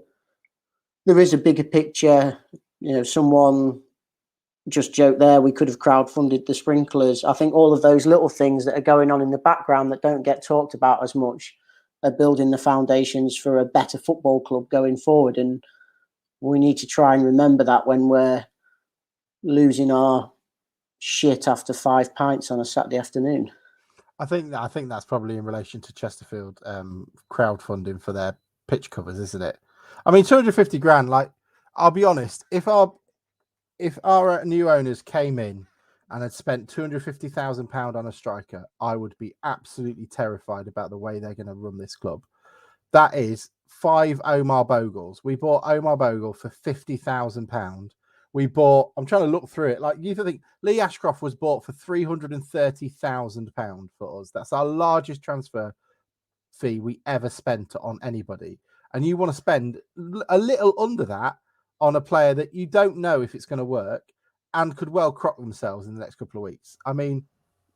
is a bigger picture. Someone just joked there, we could have crowdfunded the sprinklers. I think all of those little things that are going on in the background that don't get talked about as much are building the foundations for a better football club going forward. And we need to try and remember that when we're losing our shit after 5 pints on a Saturday afternoon. I think that's probably in relation to Chesterfield crowdfunding for their pitch covers, isn't it? I mean, 250 grand. Like, I'll be honest, if our new owners came in and had spent £250,000 on a striker, I would be absolutely terrified about the way they're going to run this club. That is 5 Omar Bogles. We bought Omar Bogle for £50,000. I'm trying to look through it. Like, you think Lee Ashcroft was bought for £330,000 for us. That's our largest transfer fee we ever spent on anybody. And you want to spend a little under that on a player that you don't know if it's going to work and could well crock themselves in the next couple of weeks. I mean,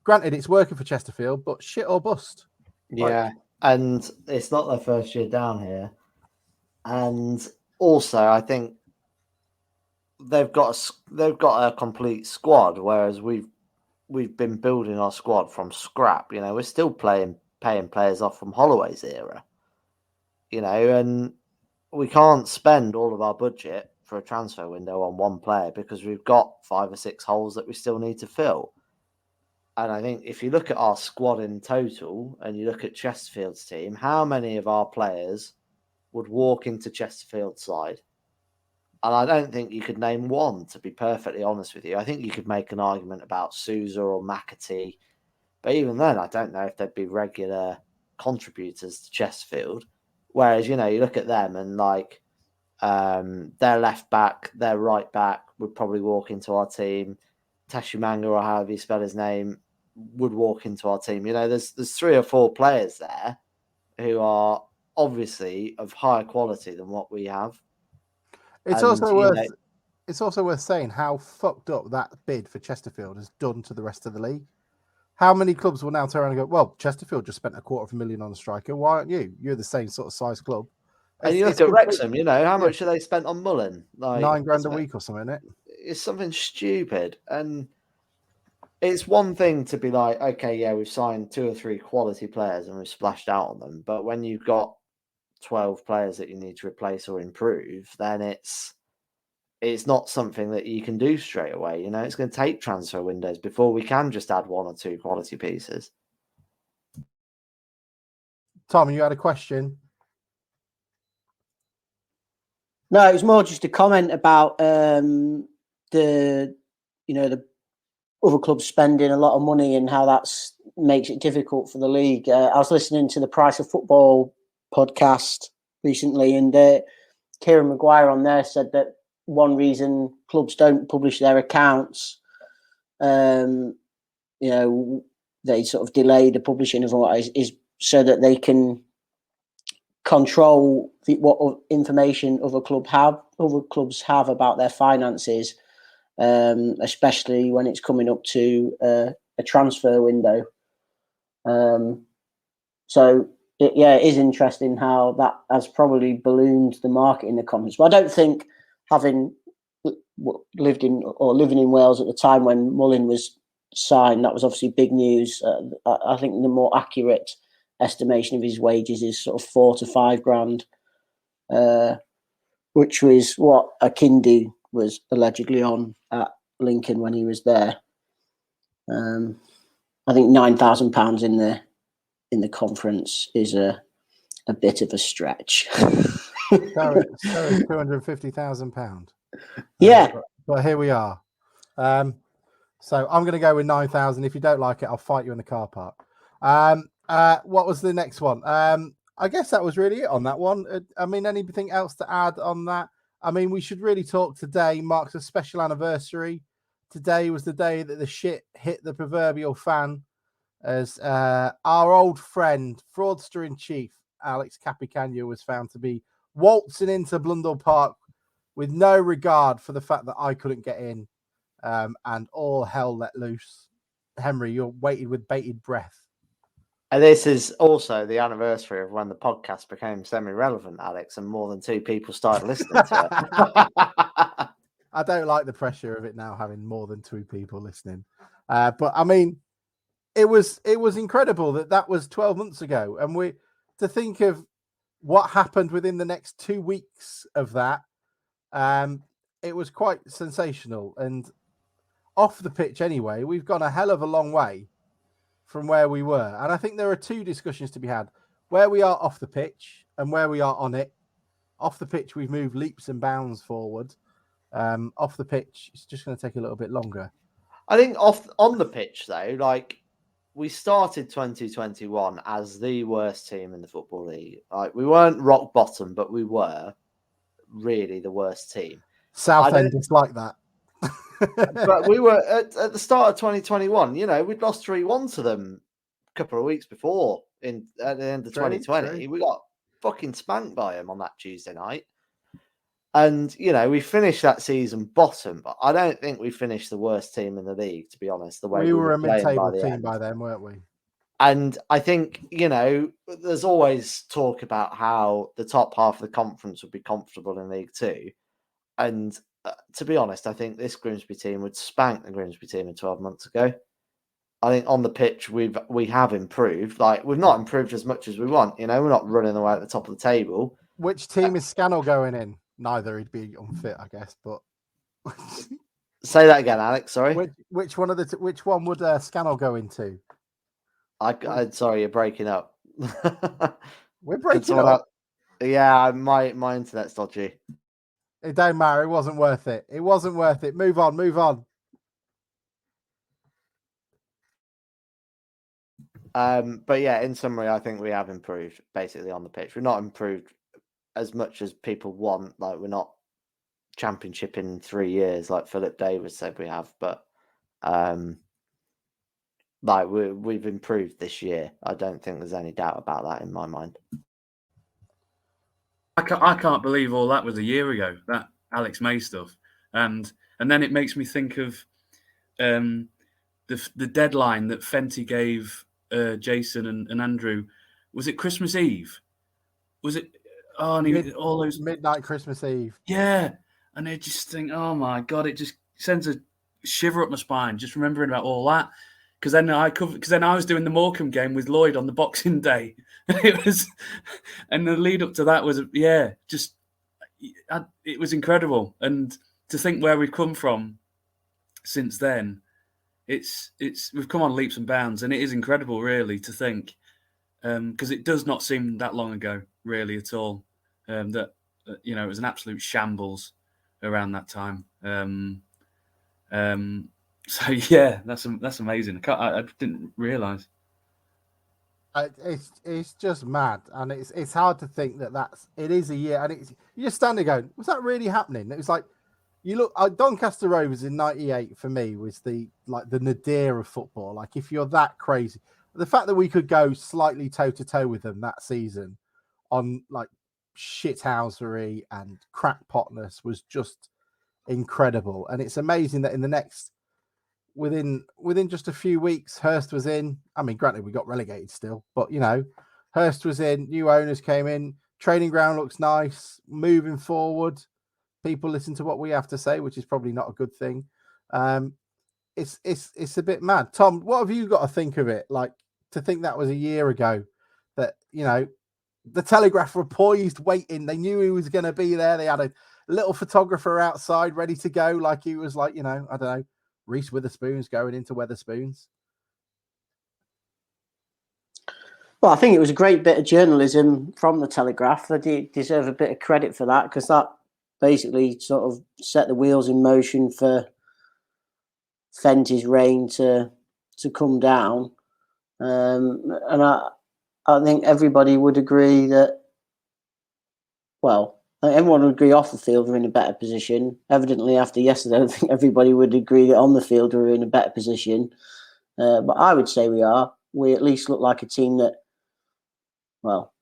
granted, it's working for Chesterfield, but shit or bust. Yeah, and it's not their first year down here. And also, I think they've got a complete squad, whereas we've been building our squad from scrap. We're still paying players off from Holloway's era. And we can't spend all of our budget for a transfer window on one player because we've got 5 or 6 holes that we still need to fill. And I think if you look at our squad in total and you look at Chesterfield's team, how many of our players would walk into Chesterfield's side? And I don't think you could name one, to be perfectly honest with you. I think you could make an argument about Sousa or McAtee. But even then, I don't know if they'd be regular contributors to Chesterfield. Whereas, you look at them and like their left back, their right back would probably walk into our team. Tashimanga, or however you spell his name, would walk into our team. There's 3 or 4 players there who are obviously of higher quality than what we have. It's also worth saying how fucked up that bid for Chesterfield has done to the rest of the league. How many clubs will now turn around and go, well, Chesterfield just spent $250,000 on a striker. Why aren't you? You're the same sort of size club. And you look at Wrexham, how much have they spent on Mullen? Like $9,000 a week or something, isn't it? It's something stupid. And it's one thing to be like, okay, yeah, we've signed 2 or 3 quality players and we've splashed out on them. But when you've got 12 players that you need to replace or improve, then it's not something that you can do straight away. It's going to take transfer windows before we can just add 1 or 2 quality pieces. Tom, you had a question? No, it was more just a comment about the other clubs spending a lot of money and how that makes it difficult for the league. I was listening to the Price of Football podcast recently, and Kieran Maguire on there said that one reason clubs don't publish their accounts, they sort of delay the publishing of what is so that they can control what information other clubs have about their finances, especially when it's coming up to a transfer window. So it is interesting how that has probably ballooned the market in the conference. But I don't think, having living in Wales at the time when Mullin was signed, that was obviously big news. I think the more accurate estimation of his wages is sort of 4 to 5 grand, which was what Akindi was allegedly on at Lincoln when he was there. I think £9,000 in the conference is a bit of a stretch. £250,000. Yeah, but here we are. So I'm going to go with 9,000. If you don't like it, I'll fight you in the car park. What was the next one? I guess that was really it on that one. I mean, anything else to add on that? I mean, we should really talk today. Marks a special anniversary. Today was the day that the shit hit the proverbial fan, as our old friend, fraudster in chief, Alex Capicagna, was found to be waltzing into Blundell Park with no regard for the fact that I couldn't get in, and all hell let loose. Henry, you're waiting with bated breath. And this is also the anniversary of when the podcast became semi-relevant, Alex, and more than 2 people started listening to it. I don't like the pressure of it now having more than 2 people listening. But I mean, it was incredible that was 12 months ago, and to think of what happened within the next 2 weeks of that, it was quite sensational. And off the pitch anyway, we've gone a hell of a long way from where we were. And I think there are 2 discussions to be had: where we are off the pitch and where we are on it. Off the pitch, we've moved leaps and bounds forward. Off the pitch, it's just going to take a little bit longer. I think on the pitch, though, like, we started 2021 as the worst team in the Football League. Like, we weren't rock bottom, but we were really the worst team. Southend dislike that. But we were at the start of 2021. You know, we'd lost 3-1 to them a couple of weeks before. At the end of 2020, we got fucking spanked by them on that Tuesday night. And you know, we finished that season bottom, but I don't think we finished the worst team in the league, to be honest. The way we were a mid-table team end by then, weren't we? And I think, you know, there's always talk about how the top half of the conference would be comfortable in League Two, and to be honest, I think this Grimsby team would spank the Grimsby team in 12 months ago. I think on the pitch we have improved. Like, we've not improved as much as we want. You know, we're not running away at the top of the table. Which team is Scannell going in? Neither. He'd be unfit, I guess. But say that again, Alex. Sorry. Which one would Scannell go into? I'm sorry, you're breaking up. We're breaking up. Yeah, my internet's dodgy. It don't matter. It wasn't worth it. It wasn't worth it. Move on. But yeah, in summary, I think we have improved basically on the pitch. We're not improved as much as people want. Like, we're not championship in 3 years, like Philip Davis said we have. But like, we've improved this year. I don't think there's any doubt about that in my mind. I can't believe all that was a year ago, that Alex May stuff. And then it makes me think of the deadline that Fenty gave Jason and Andrew. Was it Christmas Eve? Was it? Oh, and all those midnight Christmas Eve. Yeah, and I just think, oh my God, it just sends a shiver up my spine just remembering about all that. Because then I was doing the Morecambe game with Lloyd on the Boxing Day. And the lead up to that was it was incredible. And to think where we've come from since then, we've come on leaps and bounds, and it is incredible, really, to think, because it does not seem that long ago, really, at all. That it was an absolute shambles around that time. So yeah, that's amazing. I didn't realise. It's just mad, and it's hard to think it is a year, and you're just standing going, was that really happening? It was like, you look, Doncaster Rovers in '98 for me was the nadir of football. Like, if you're that crazy, the fact that we could go slightly toe to toe with them that season on like shithousery and crackpotness was just incredible. And it's amazing that in the next within just a few weeks, Hurst was in. I mean, granted, we got relegated still, but Hurst was in. New owners came in. Training ground looks nice. Moving forward, people listen to what we have to say, which is probably not a good thing. It's a bit mad. Tom, what have you got to think of it? Like, to think that was a year ago, that the Telegraph were poised, waiting. They knew he was going to be there. They had a little photographer outside ready to go, like he was like, I don't know, Reese Witherspoon's going into Wetherspoons. Well, I think it was a great bit of journalism from the Telegraph. They deserve a bit of credit for that, because that basically sort of set the wheels in motion for Fenty's reign to come down. And I think everybody would agree that, well, everyone would agree off the field we're in a better position. Evidently, after yesterday, I think everybody would agree that on the field we're in a better position. But I would say we are. We at least look like a team that, well,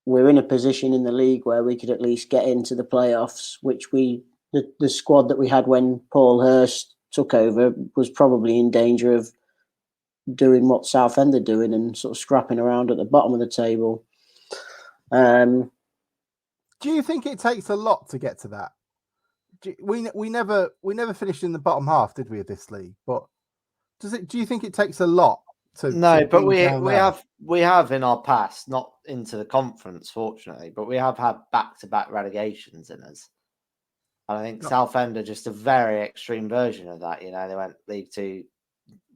we're in a position in the league where we could at least get into the playoffs, which the squad that we had when Paul Hurst took over was probably in danger of doing what Southend are doing and sort of scrapping around at the bottom of the table. Do you think it takes a lot to get to that? We never finished in the bottom half, did we, of this league? But do you think it takes a lot to? No, to but be down there? we have in our past, not into the conference, fortunately, but we have had back-to-back relegations in us. And I think Southend are just a very extreme version of that. You know, they went League Two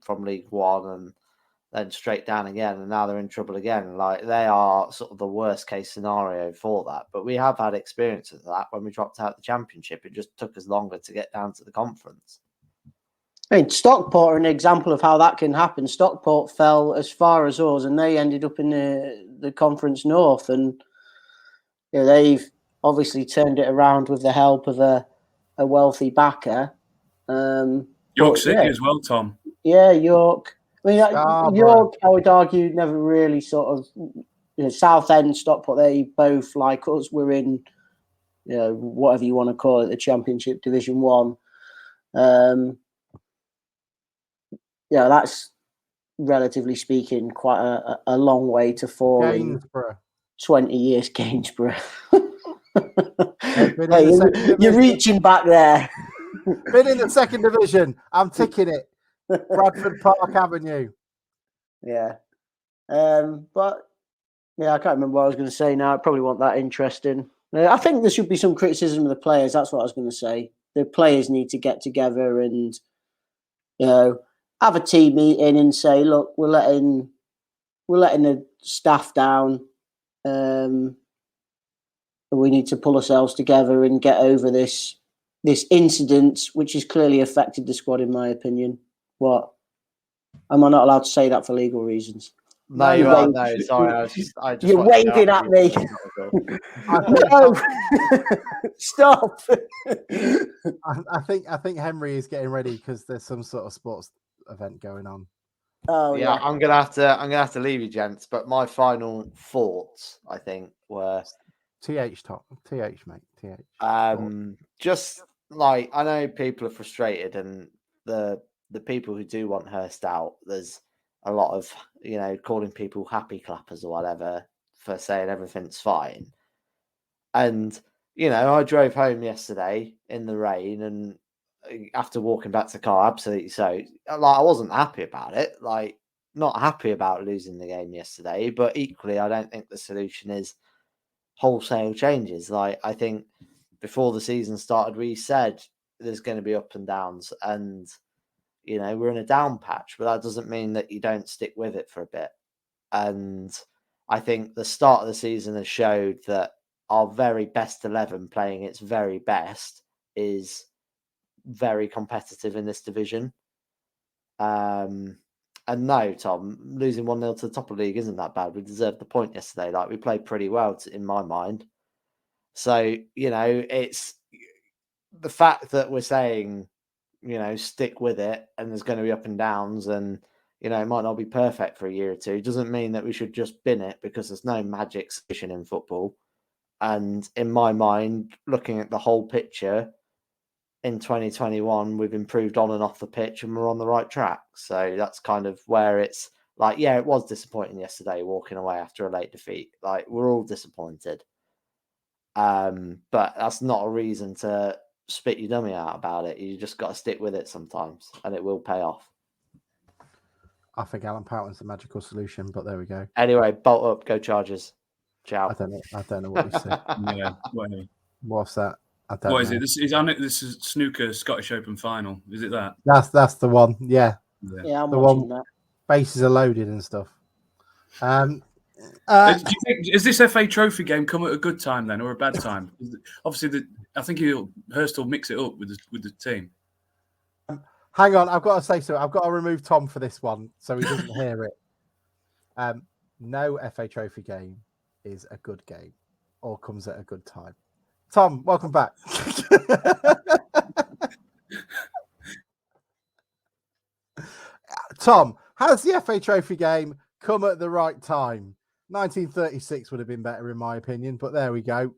from League One and then straight down again, and now they're in trouble again. Like, they are sort of the worst case scenario for that. But we have had experience of that when we dropped out the Championship. It just took us longer to get down to the conference. I mean, Stockport are an example of how that can happen. Stockport fell as far as us, and they ended up in the Conference North, and you know, they've obviously turned it around with the help of a wealthy backer. York City as well, Tom. Yeah, York. I mean, Scarborough. York, I would argue, never really sort of, you know, Southend, Stockport, they both, like us, were in, you know, whatever you want to call it, the Championship Division 1. Yeah, that's, relatively speaking, quite a long way to fall Gainsborough. in 20 years. Gainsborough. Hey, you're reaching back there. Been in the second division. I'm ticking it. Bradford Park Avenue. Yeah. But yeah, I can't remember what I was going to say now. I probably wasn't that interesting. I think there should be some criticism of the players. That's what I was going to say. The players need to get together and, you know, have a team meeting and say, look, we're letting the staff down. We need to pull ourselves together and get over this incident, which has clearly affected the squad, in my opinion. What? Am I not allowed to say that for legal reasons? No, you are. No, sorry. You're waving at me. No, stop. I think Henry is getting ready because there's some sort of sports event going on. Oh yeah, yeah. I'm gonna have to leave you, gents. But my final thoughts, I think, were TH, mate. just like, I know people are frustrated, and the people who do want Hurst out, there's a lot of, you know, calling people happy clappers or whatever for saying everything's fine. And, you know, I drove home yesterday in the rain, and after walking back to the car, absolutely so. Like, I wasn't happy about it. Like, not happy about losing the game yesterday, but equally, I don't think the solution is wholesale changes. Like, I think before the season started, we said there's going to be up and downs, and, you know, we're in a down patch, but that doesn't mean that you don't stick with it for a bit. And I think the start of the season has showed that our very best 11 playing its very best is very competitive in this division. And no, Tom, losing 1-0 to the top of the league isn't that bad. We deserved the point yesterday. Like, we played pretty well in my mind. So, you know, it's the fact that we're saying, you know, stick with it, and there's going to be up and downs, and, you know, it might not be perfect for a year or two. It doesn't mean that we should just bin it, because there's no magic solution in football. And in my mind, looking at the whole picture, in 2021, we've improved on and off the pitch, and we're on the right track. So that's kind of where it's like, yeah, it was disappointing yesterday walking away after a late defeat. Like, we're all disappointed. But that's not a reason to spit your dummy out about it. You just got to stick with it sometimes, and it will pay off. I think Alan Pouton's the magical solution, but there we go. Anyway, bolt up, go Chargers. Ciao. I don't know what we said. Yeah, whatever. What's that? I don't know. What is it? This is snooker Scottish Open final. Is it that? That's the one. Yeah. Yeah, I'm the watching one, that. Bases are loaded and stuff. Do you think, is this FA Trophy game come at a good time then, or a bad time? Obviously, I think Hurst will mix it up with the team. Hang on, I've got to say so. I've got to remove Tom for this one so he doesn't hear it. no FA Trophy game is a good game or comes at a good time. Tom, welcome back. Tom, has the FA Trophy game come at the right time? 1936 would have been better, in my opinion, but there we go.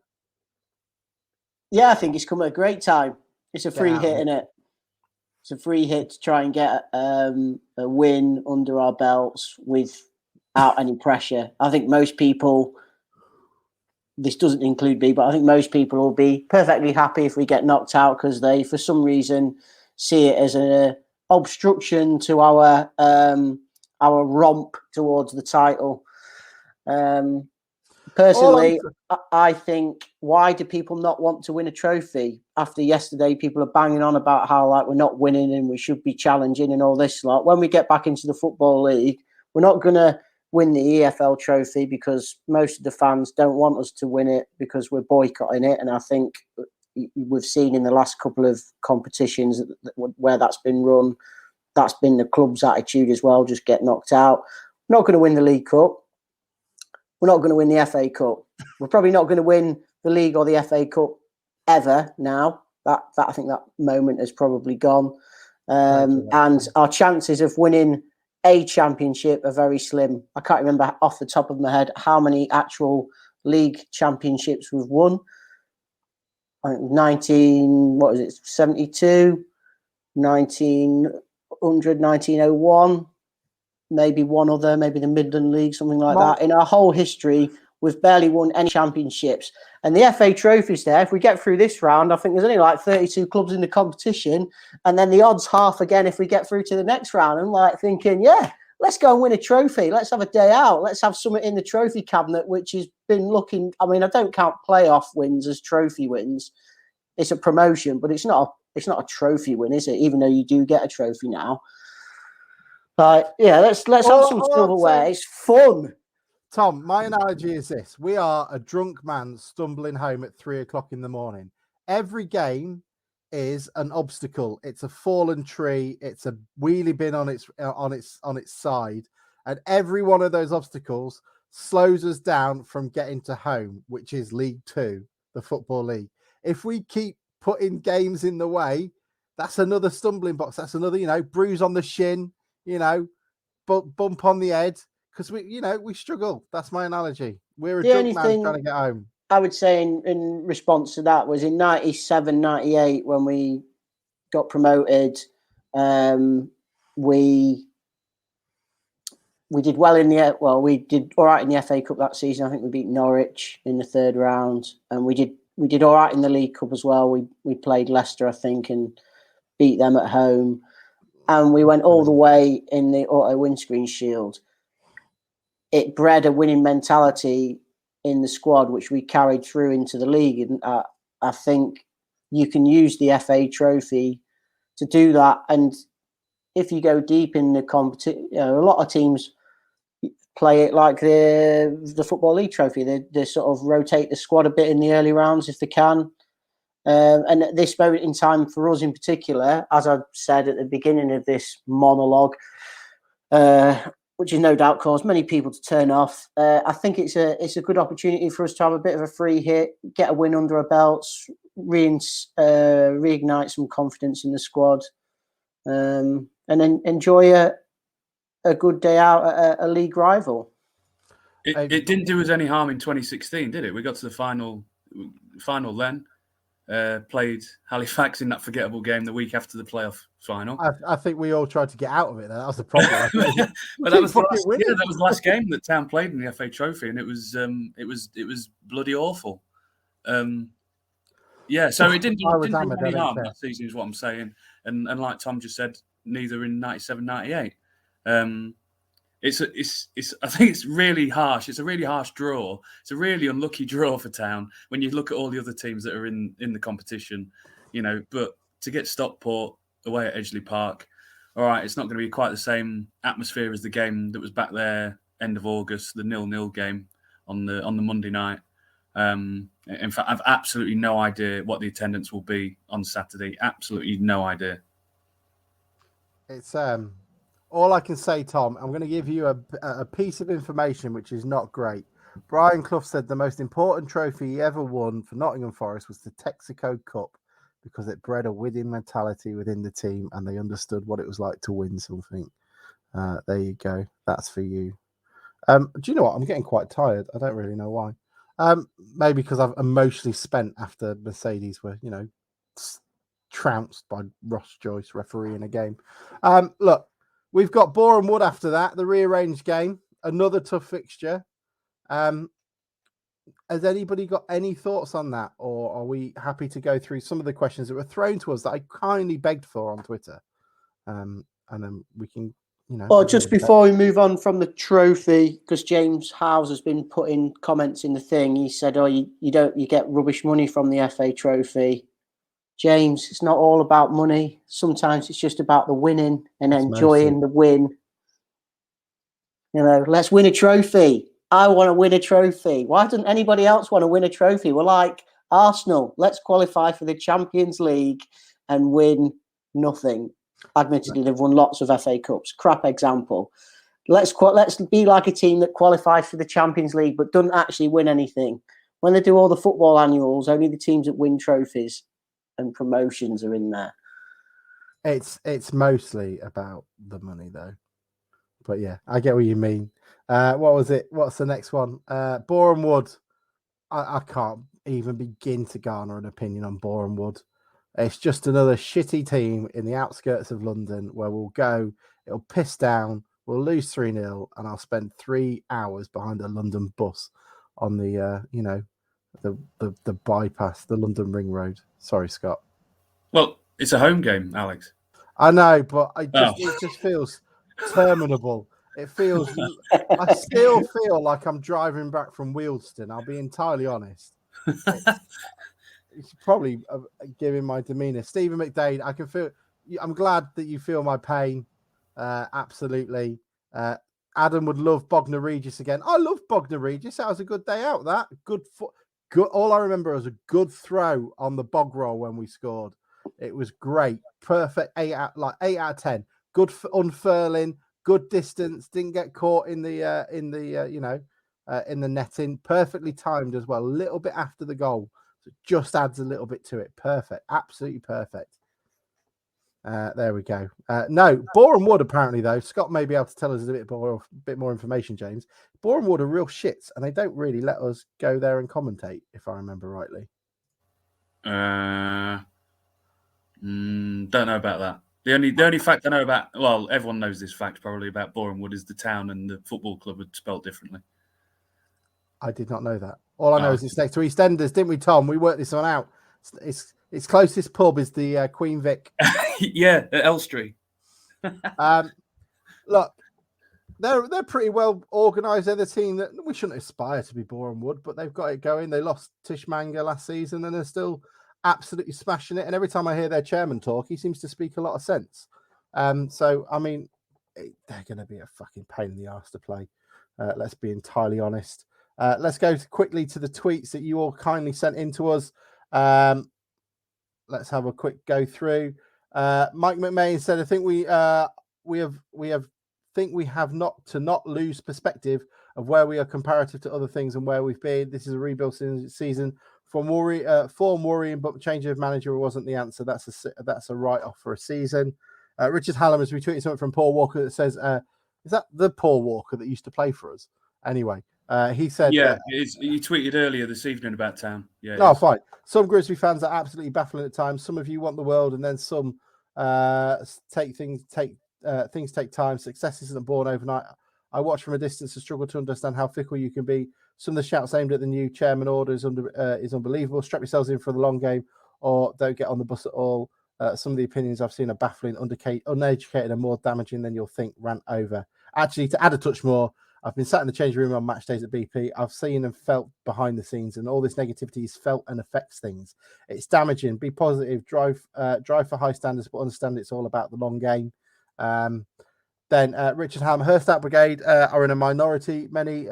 Yeah, I think it's come at a great time. It's a free Yeah. hit, isn't it? It's a free hit to try and get a win under our belts without any pressure. I think most people, this doesn't include me, but I think most people will be perfectly happy if we get knocked out because they, for some reason, see it as an obstruction to our romp towards the title. Personally, I think, why do people not want to win a trophy? After yesterday, people are banging on about how like we're not winning and we should be challenging and all this. Like when we get back into the Football League, we're not going to win the EFL trophy because most of the fans don't want us to win it because we're boycotting it. And I think we've seen in the last couple of competitions where that's been run, that's been the club's attitude as well, just get knocked out. We're not going to win the League Cup. We're not going to win the FA Cup. We're probably not going to win the league or the FA Cup ever now. That I think that moment has probably gone. And our chances of winning a championship are very slim. I can't remember off the top of my head how many actual league championships we've won. I think 72, 1900, 1901. Maybe one other, maybe the Midland League, something like that. In our whole history, we've barely won any championships. And the FA Trophy's there. If we get through this round, I think there's only like 32 clubs in the competition. And then the odds half again if we get through to the next round. I'm like thinking, yeah, let's go and win a trophy. Let's have a day out. Let's have something in the trophy cabinet, which has been looking... I mean, I don't count playoff wins as trophy wins. It's a promotion, but it's not a trophy win, is it? Even though you do get a trophy now. Yeah, let's have some silverware. It's fun. Tom, my analogy is this. We are a drunk man stumbling home at 3:00 in the morning. Every game is an obstacle. It's a fallen tree. It's a wheelie bin on its side. And every one of those obstacles slows us down from getting to home, which is League Two, the Football League. If we keep putting games in the way, that's another stumbling block. That's another, bruise on the shin, bump on the head, because we struggle. That's my analogy. We're a drunk man trying to get home. I would say in response to that was in 97, 98 when we got promoted. We did well we did all right in the FA Cup that season. I think we beat Norwich in the third round, and we did all right in the League Cup as well. We played Leicester, I think, and beat them at home. And we went all the way in the Auto Windscreen Shield. It bred a winning mentality in the squad, which we carried through into the league. And I think you can use the FA Trophy to do that. And if you go deep in the competition, a lot of teams play it like the Football League Trophy. They sort of rotate the squad a bit in the early rounds if they can. And at this moment in time, for us in particular, as I said at the beginning of this monologue, which has no doubt caused many people to turn off, I think it's a good opportunity for us to have a bit of a free hit, get a win under our belts, reignite some confidence in the squad, and then enjoy a good day out at a league rival. It didn't do us any harm in 2016, did it? We got to the final then. Played Halifax in that forgettable game the week after the playoff final. I think we all tried to get out of it. That was the problem. But that was the last game that Town played in the FA Trophy, and it was bloody awful. So it didn't do any harm that season, is what I'm saying. And like Tom just said, neither in 97, 98. I think it's really harsh. It's a really harsh draw. It's a really unlucky draw for Town when you look at all the other teams that are in the competition, but to get Stockport away at Edgeley Park, all right, it's not going to be quite the same atmosphere as the game that was back there end of August, the 0-0 game on the Monday night. In fact, I've absolutely no idea what the attendance will be on Saturday. Absolutely no idea. It's All I can say, Tom, I'm going to give you a piece of information which is not great. Brian Clough said the most important trophy he ever won for Nottingham Forest was the Texaco Cup because it bred a winning mentality within the team and they understood what it was like to win something. There you go. That's for you. Do you know what? I'm getting quite tired. I don't really know why. Maybe because I've emotionally spent after Mercedes were, trounced by Ross Joyce refereeing a game. Look, we've got Boreham Wood after that, the rearranged game, another tough fixture. Has anybody got any thoughts on that, or are we happy to go through some of the questions that were thrown to us that I kindly begged for on Twitter? And then we can, Well, just before we move on from the trophy, because James Howes has been putting comments in the thing, he said, "Oh, you get rubbish money from the FA Trophy." James, it's not all about money. Sometimes it's just about the winning and enjoying the win. Let's win a trophy. I want to win a trophy. Why doesn't anybody else want to win a trophy? We're like Arsenal. Let's qualify for the Champions League and win nothing. Admittedly, they've won lots of FA Cups. Crap example. Let's be like a team that qualifies for the Champions League but doesn't actually win anything. When they do all the football annuals, only the teams that win trophies and promotions are in there. It's mostly about the money, though. But yeah, I get what you mean. What was it? What's the next one? Boreham Wood. I can't even begin to garner an opinion on Boreham Wood. It's just another shitty team in the outskirts of London where we'll go, it'll piss down, we'll lose 3-0, and I'll spend 3 hours behind a London bus on the the bypass, the London Ring Road. Sorry, Scott. Well, it's a home game, Alex. I know, but it just feels terminable. It feels. I still feel like I'm driving back from Wealdstone. I'll be entirely honest. It's probably giving my demeanour. Stephen McDade, I can feel. I'm glad that you feel my pain. Absolutely. Adam would love Bognor Regis again. I love Bognor Regis. That was a good day out. That good. All I remember was a good throw on the bog roll when we scored. It was great. Perfect 8 out of 10. Good unfurling. Good distance. Didn't get caught in the netting. Perfectly timed as well. A little bit after the goal. So it just adds a little bit to it. Perfect. Absolutely perfect. There we go. No, Boreham Wood apparently though. Scott may be able to tell us a bit more information, James. Boreham Wood are real shits, and they don't really let us go there and commentate, if I remember rightly. Don't know about that. The only fact I know about, well, everyone knows this fact probably about Boreham Wood is the town and the football club are spelled differently. I did not know that. All I know is it's next to EastEnders, didn't we, Tom? We worked this one out. Its closest pub is the Queen Vic. Yeah, at Elstree. Look, they're pretty well organised. They're the team that we shouldn't aspire to be Boreham Wood, but they've got it going. They lost Tishmanga last season and they're still absolutely smashing it. And every time I hear their chairman talk, he seems to speak a lot of sense. So, I mean, they're going to be a fucking pain in the arse to play. Let's be entirely honest. Let's go quickly to the tweets that you all kindly sent in to us. Let's have a quick go through. Mike McMahon said, "I think we have not lose perspective of where we are comparative to other things and where we've been. This is a rebuild season. Form worrying, but change of manager wasn't the answer. That's a write-off for a season." Richard Hallam has retweeted something from Paul Walker that says, "Is that the Paul Walker that used to play for us?" Anyway. He said, "Yeah, he tweeted earlier this evening about town." Yeah. Oh, fine. Some Grimsby fans are absolutely baffling at times. Some of you want the world, and then some things take time. Success isn't born overnight. I watch from a distance and struggle to understand how fickle you can be. Some of the shouts aimed at the new chairman order is unbelievable. Strap yourselves in for the long game, or don't get on the bus at all. Some of the opinions I've seen are baffling, uneducated, and more damaging than you'll think. Rant over. Actually, to add a touch more, I've been sat in the changing room on match days at BP. I've seen and felt behind the scenes, and all this negativity is felt and affects things. It's damaging. Be positive. Drive for high standards, but understand it's all about the long game. Then Richard Ham, Hurst Out Brigade are in a minority. Many,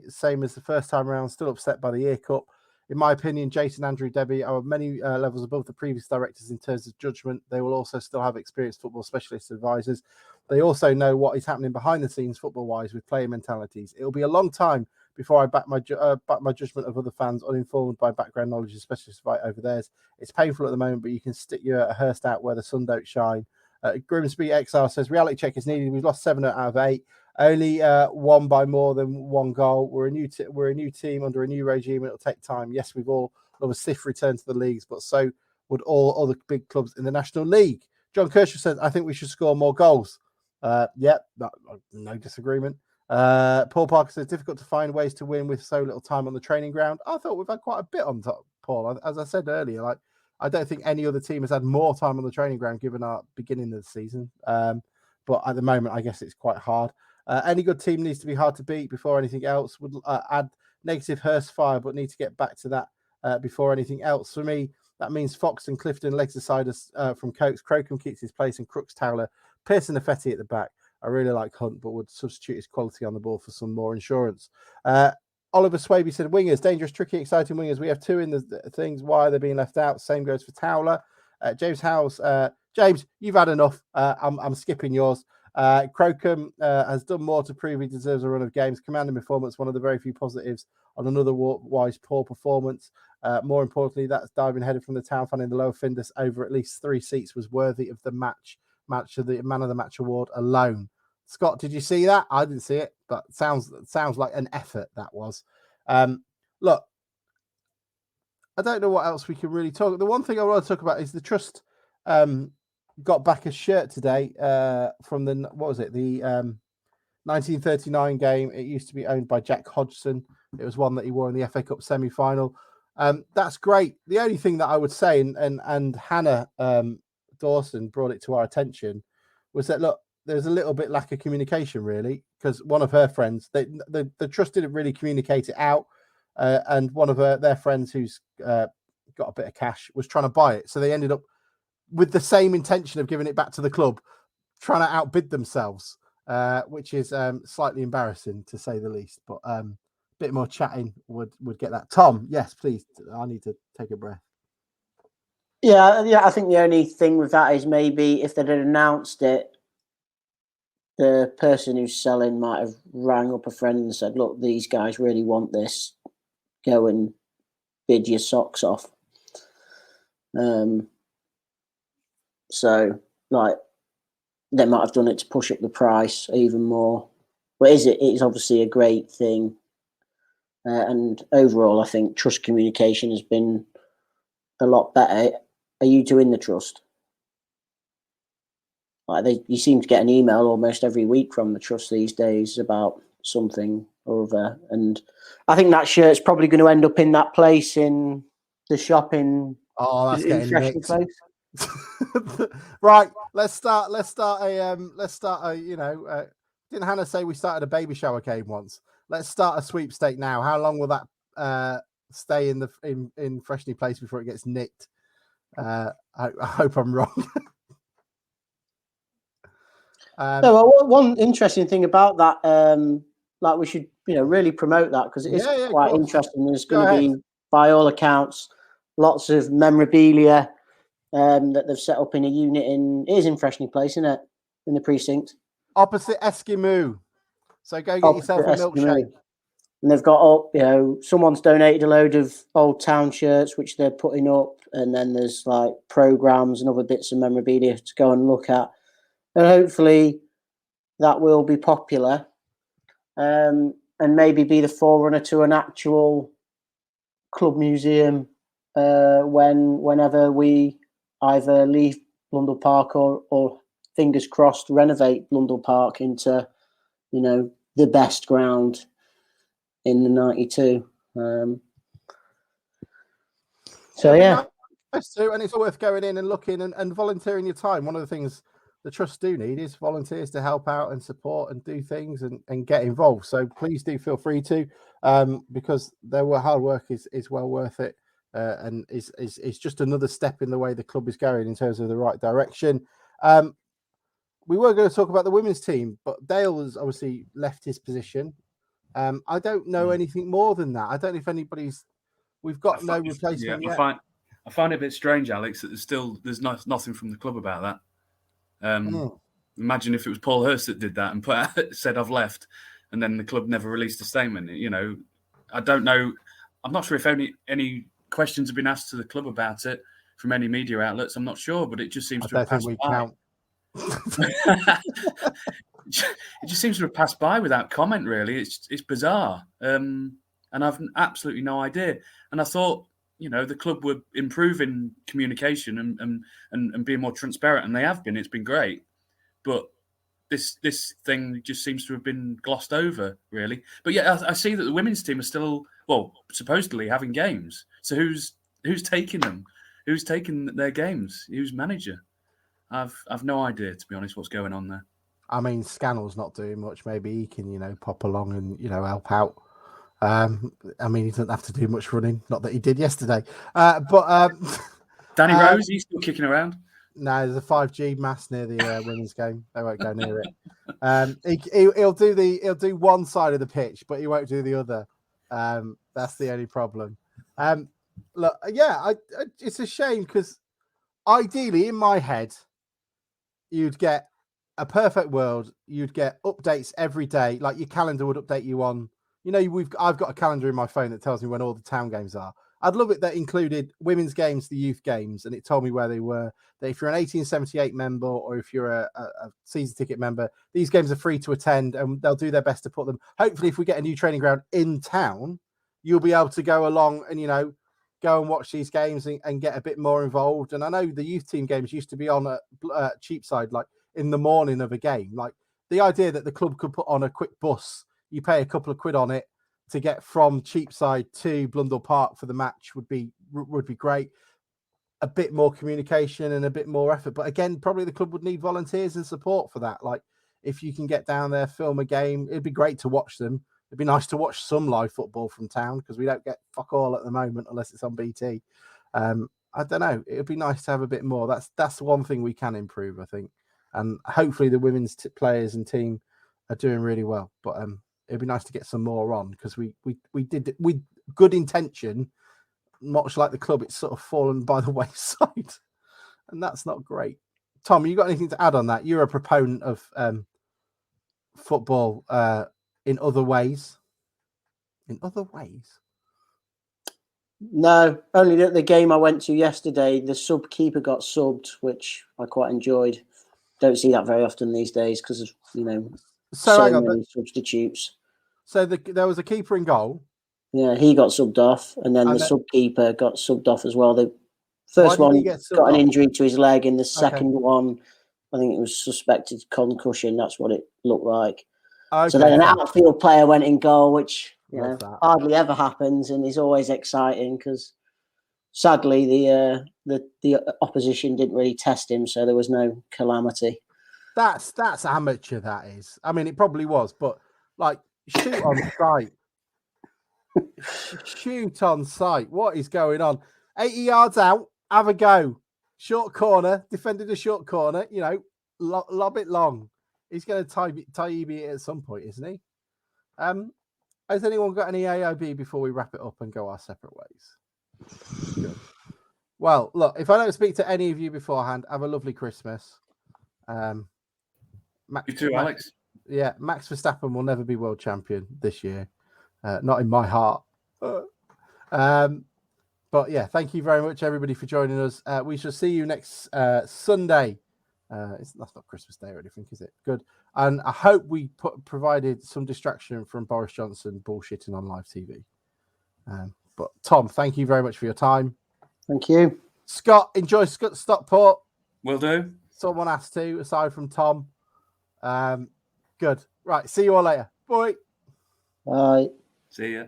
same as the first time around, still upset by the Ear Cup. In my opinion, Jason, Andrew, Debbie are many levels above the previous directors in terms of judgment. They will also still have experienced football specialist advisors. They also know what is happening behind the scenes, football-wise, with player mentalities. It'll be a long time before I back my judgment of other fans uninformed by background knowledge, especially despite over theirs. It's painful at the moment, but you can stick your Hurst out where the sun don't shine. Grimsby XR says, reality check is needed. We've lost 7 out of 8. Only won by more than 1 goal. We're a new team under a new regime, and it'll take time. Yes, we've all love a stiff return to the leagues, but so would all other big clubs in the National League. John Kershaw says, I think we should score more goals. No disagreement. Paul Parker says, difficult to find ways to win with so little time on the training ground. I thought we've had quite a bit on top, Paul. As I said earlier, like I don't think any other team has had more time on the training ground given our beginning of the season. But at the moment, I guess it's quite hard. Any good team needs to be hard to beat before anything else. Would add negative Hurst fire, but need to get back to that before anything else. For me, that means Fox and Clifton legs aside from Cokes. Krokum keeps his place, and Crooks Towler, Pearson and Fetty at the back. I really like Hunt, but would substitute his quality on the ball for some more insurance. Oliver Swaby said, wingers, dangerous, tricky, exciting wingers. We have 2 in the things. Why are they being left out? Same goes for Towler. James Howes. James, you've had enough. I'm skipping yours. Krokum has done more to prove he deserves a run of games. Commanding performance, one of the very few positives on another wise poor performance. More importantly, that's diving headed from the town fan in the lower Findus over at least 3 seats was worthy of the match of the man of the match award alone. Scott, did you see that? I didn't see it, but sounds like an effort that was. Look, I don't know what else we can really talk. The one thing I want to talk about is the Trust got back a shirt today from the 1939 game. It used to be owned by Jack Hodgson. It was one that he wore in the FA Cup semi-final. That's great. The only thing that I would say, and Hannah Dawson brought it to our attention, was that, look, there's a little bit lack of communication, really, because one of her friends, the Trust didn't really communicate it out, and one of their friends who's got a bit of cash was trying to buy it. So they ended up with the same intention of giving it back to the club, trying to outbid themselves, which is slightly embarrassing, to say the least. But a bit more chatting would get that. Tom, yes, please. I need to take a breath. Yeah. I think the only thing with that is maybe if they'd announced it, the person who's selling might have rang up a friend and said, look, these guys really want this. Go and bid your socks off. So, like, they might have done it to push up the price even more. But it's obviously a great thing. And overall, I think Trust communication has been a lot better. Are you two in the Trust? Like you seem to get an email almost every week from the Trust these days about something or other. And I think that shirt's probably going to end up in that place in the shop in. Oh, that's getting Freshly mixed. Place. Right, let's start a didn't Hannah say we started a baby shower game once? Let's start a sweepstake now. How long will that stay in Freshly Place before it gets nicked? I hope I'm wrong. One interesting thing about that, like we should, really promote that because it is quite interesting. There's going to be, by all accounts, lots of memorabilia that they've set up in a unit it is in Freshney Place, isn't it? In the precinct. Opposite Eskimo. So go get yourself a milkshake. And they've got up, someone's donated a load of old town shirts, which they're putting up. And then there's like programs and other bits of memorabilia to go and look at. And hopefully that will be popular and maybe be the forerunner to an actual club museum whenever we either leave Blundell Park or fingers crossed renovate Blundell Park into, the best ground in the 92. And it's worth going in and looking and volunteering your time. One of the things the Trust do need is volunteers to help out and support and do things and get involved. So please do feel free to, because their hard work is well worth it, and is just another step in the way the club is going in terms of the right direction. We were going to talk about the women's team, but Dale has obviously left his position. I don't know anything more than that. I don't know if we've got no replacement yet. I find it a bit strange, Alex, that there's nothing from the club about that. Imagine if it was Paul Hurst that did that and said I've left, and then the club never released a statement. I don't know. I'm not sure if any questions have been asked to the club about it from any media outlets. I'm not sure, but it just seems to have passed by. It just seems to have passed by without comment. Really, it's bizarre, and I've absolutely no idea. And I thought, the club were improving communication and being more transparent, and they have been. It's been great, but this thing just seems to have been glossed over, really. But yeah, I see that the women's team are still, supposedly having games. So who's taking them? Who's taking their games? Who's manager? I've no idea, to be honest, what's going on there. I mean, Scannell's not doing much. Maybe he can, pop along and, help out. I mean, he doesn't have to do much running. Not that he did yesterday. But Danny Rose, he's still kicking around. No, there's a 5G mast near the women's game. They won't go near it. He'll do one side of the pitch, but he won't do the other. That's the only problem. Look, yeah, it's a shame because ideally, in my head, you'd get a perfect world. You'd get updates every day, like your calendar would update you on. I've got a calendar in my phone that tells me when all the town games are. I'd love it that included women's games, the youth games, and it told me where they were. That if you're an 1878 member or if you're a season ticket member, these games are free to attend, and they'll do their best to put them. Hopefully, if we get a new training ground in town, you'll be able to go along and go and watch these games and get a bit more involved. And I know the youth team games used to be on a Cheapside, like in the morning of a game. Like the idea that the club could put on a quick bus, you pay a couple of quid on it to get from Cheapside to Blundell Park for the match would be great. A bit more communication and a bit more effort. But again, probably the club would need volunteers and support for that. Like if you can get down there, film a game, it'd be great to watch them. It'd be nice to watch some live football from town because we don't get fuck all at the moment unless it's on BT. I don't know. It'd be nice to have a bit more. That's one thing we can improve, I think. And hopefully the women's players and team are doing really well. But it'd be nice to get some more on because we did with good intention, much like the club, it's sort of fallen by the wayside, and that's not great. Tom, you got anything to add on that? You're a proponent of football in other ways. In other ways? No, only that the game I went to yesterday, the sub keeper got subbed, which I quite enjoyed. Don't see that very often these days because of so many substitutes. So there was a keeper in goal. Yeah, he got subbed off, and then the sub keeper got subbed off as well. The first one got an injury to his leg, and the second one, I think it was suspected concussion. That's what it looked like. Okay, so then an outfield player went in goal, which hardly ever happens, and is always exciting because sadly the opposition didn't really test him, so there was no calamity. That's amateur. That is. I mean, it probably was, but like shoot on sight. Shoot on sight. What is going on? 80 yards out. Have a go. Short corner. Defended a short corner. Lob it long. He's going to tie it at some point, isn't he? Has anyone got any AOB before we wrap it up and go our separate ways? Good. Well, look, if I don't speak to any of you beforehand, have a lovely Christmas. You too, Alex. Yeah, Max Verstappen will never be world champion this year. Not in my heart. But yeah, thank you very much, everybody, for joining us. We shall see you next Sunday. That's not Christmas Day or anything, is it? Good. And I hope we provided some distraction from Boris Johnson bullshitting on live TV. But Tom, thank you very much for your time. Thank you. Scott, enjoy Stockport. Will do. Someone has to, aside from Tom. Good. Right. See you all later. Bye. Bye. See ya.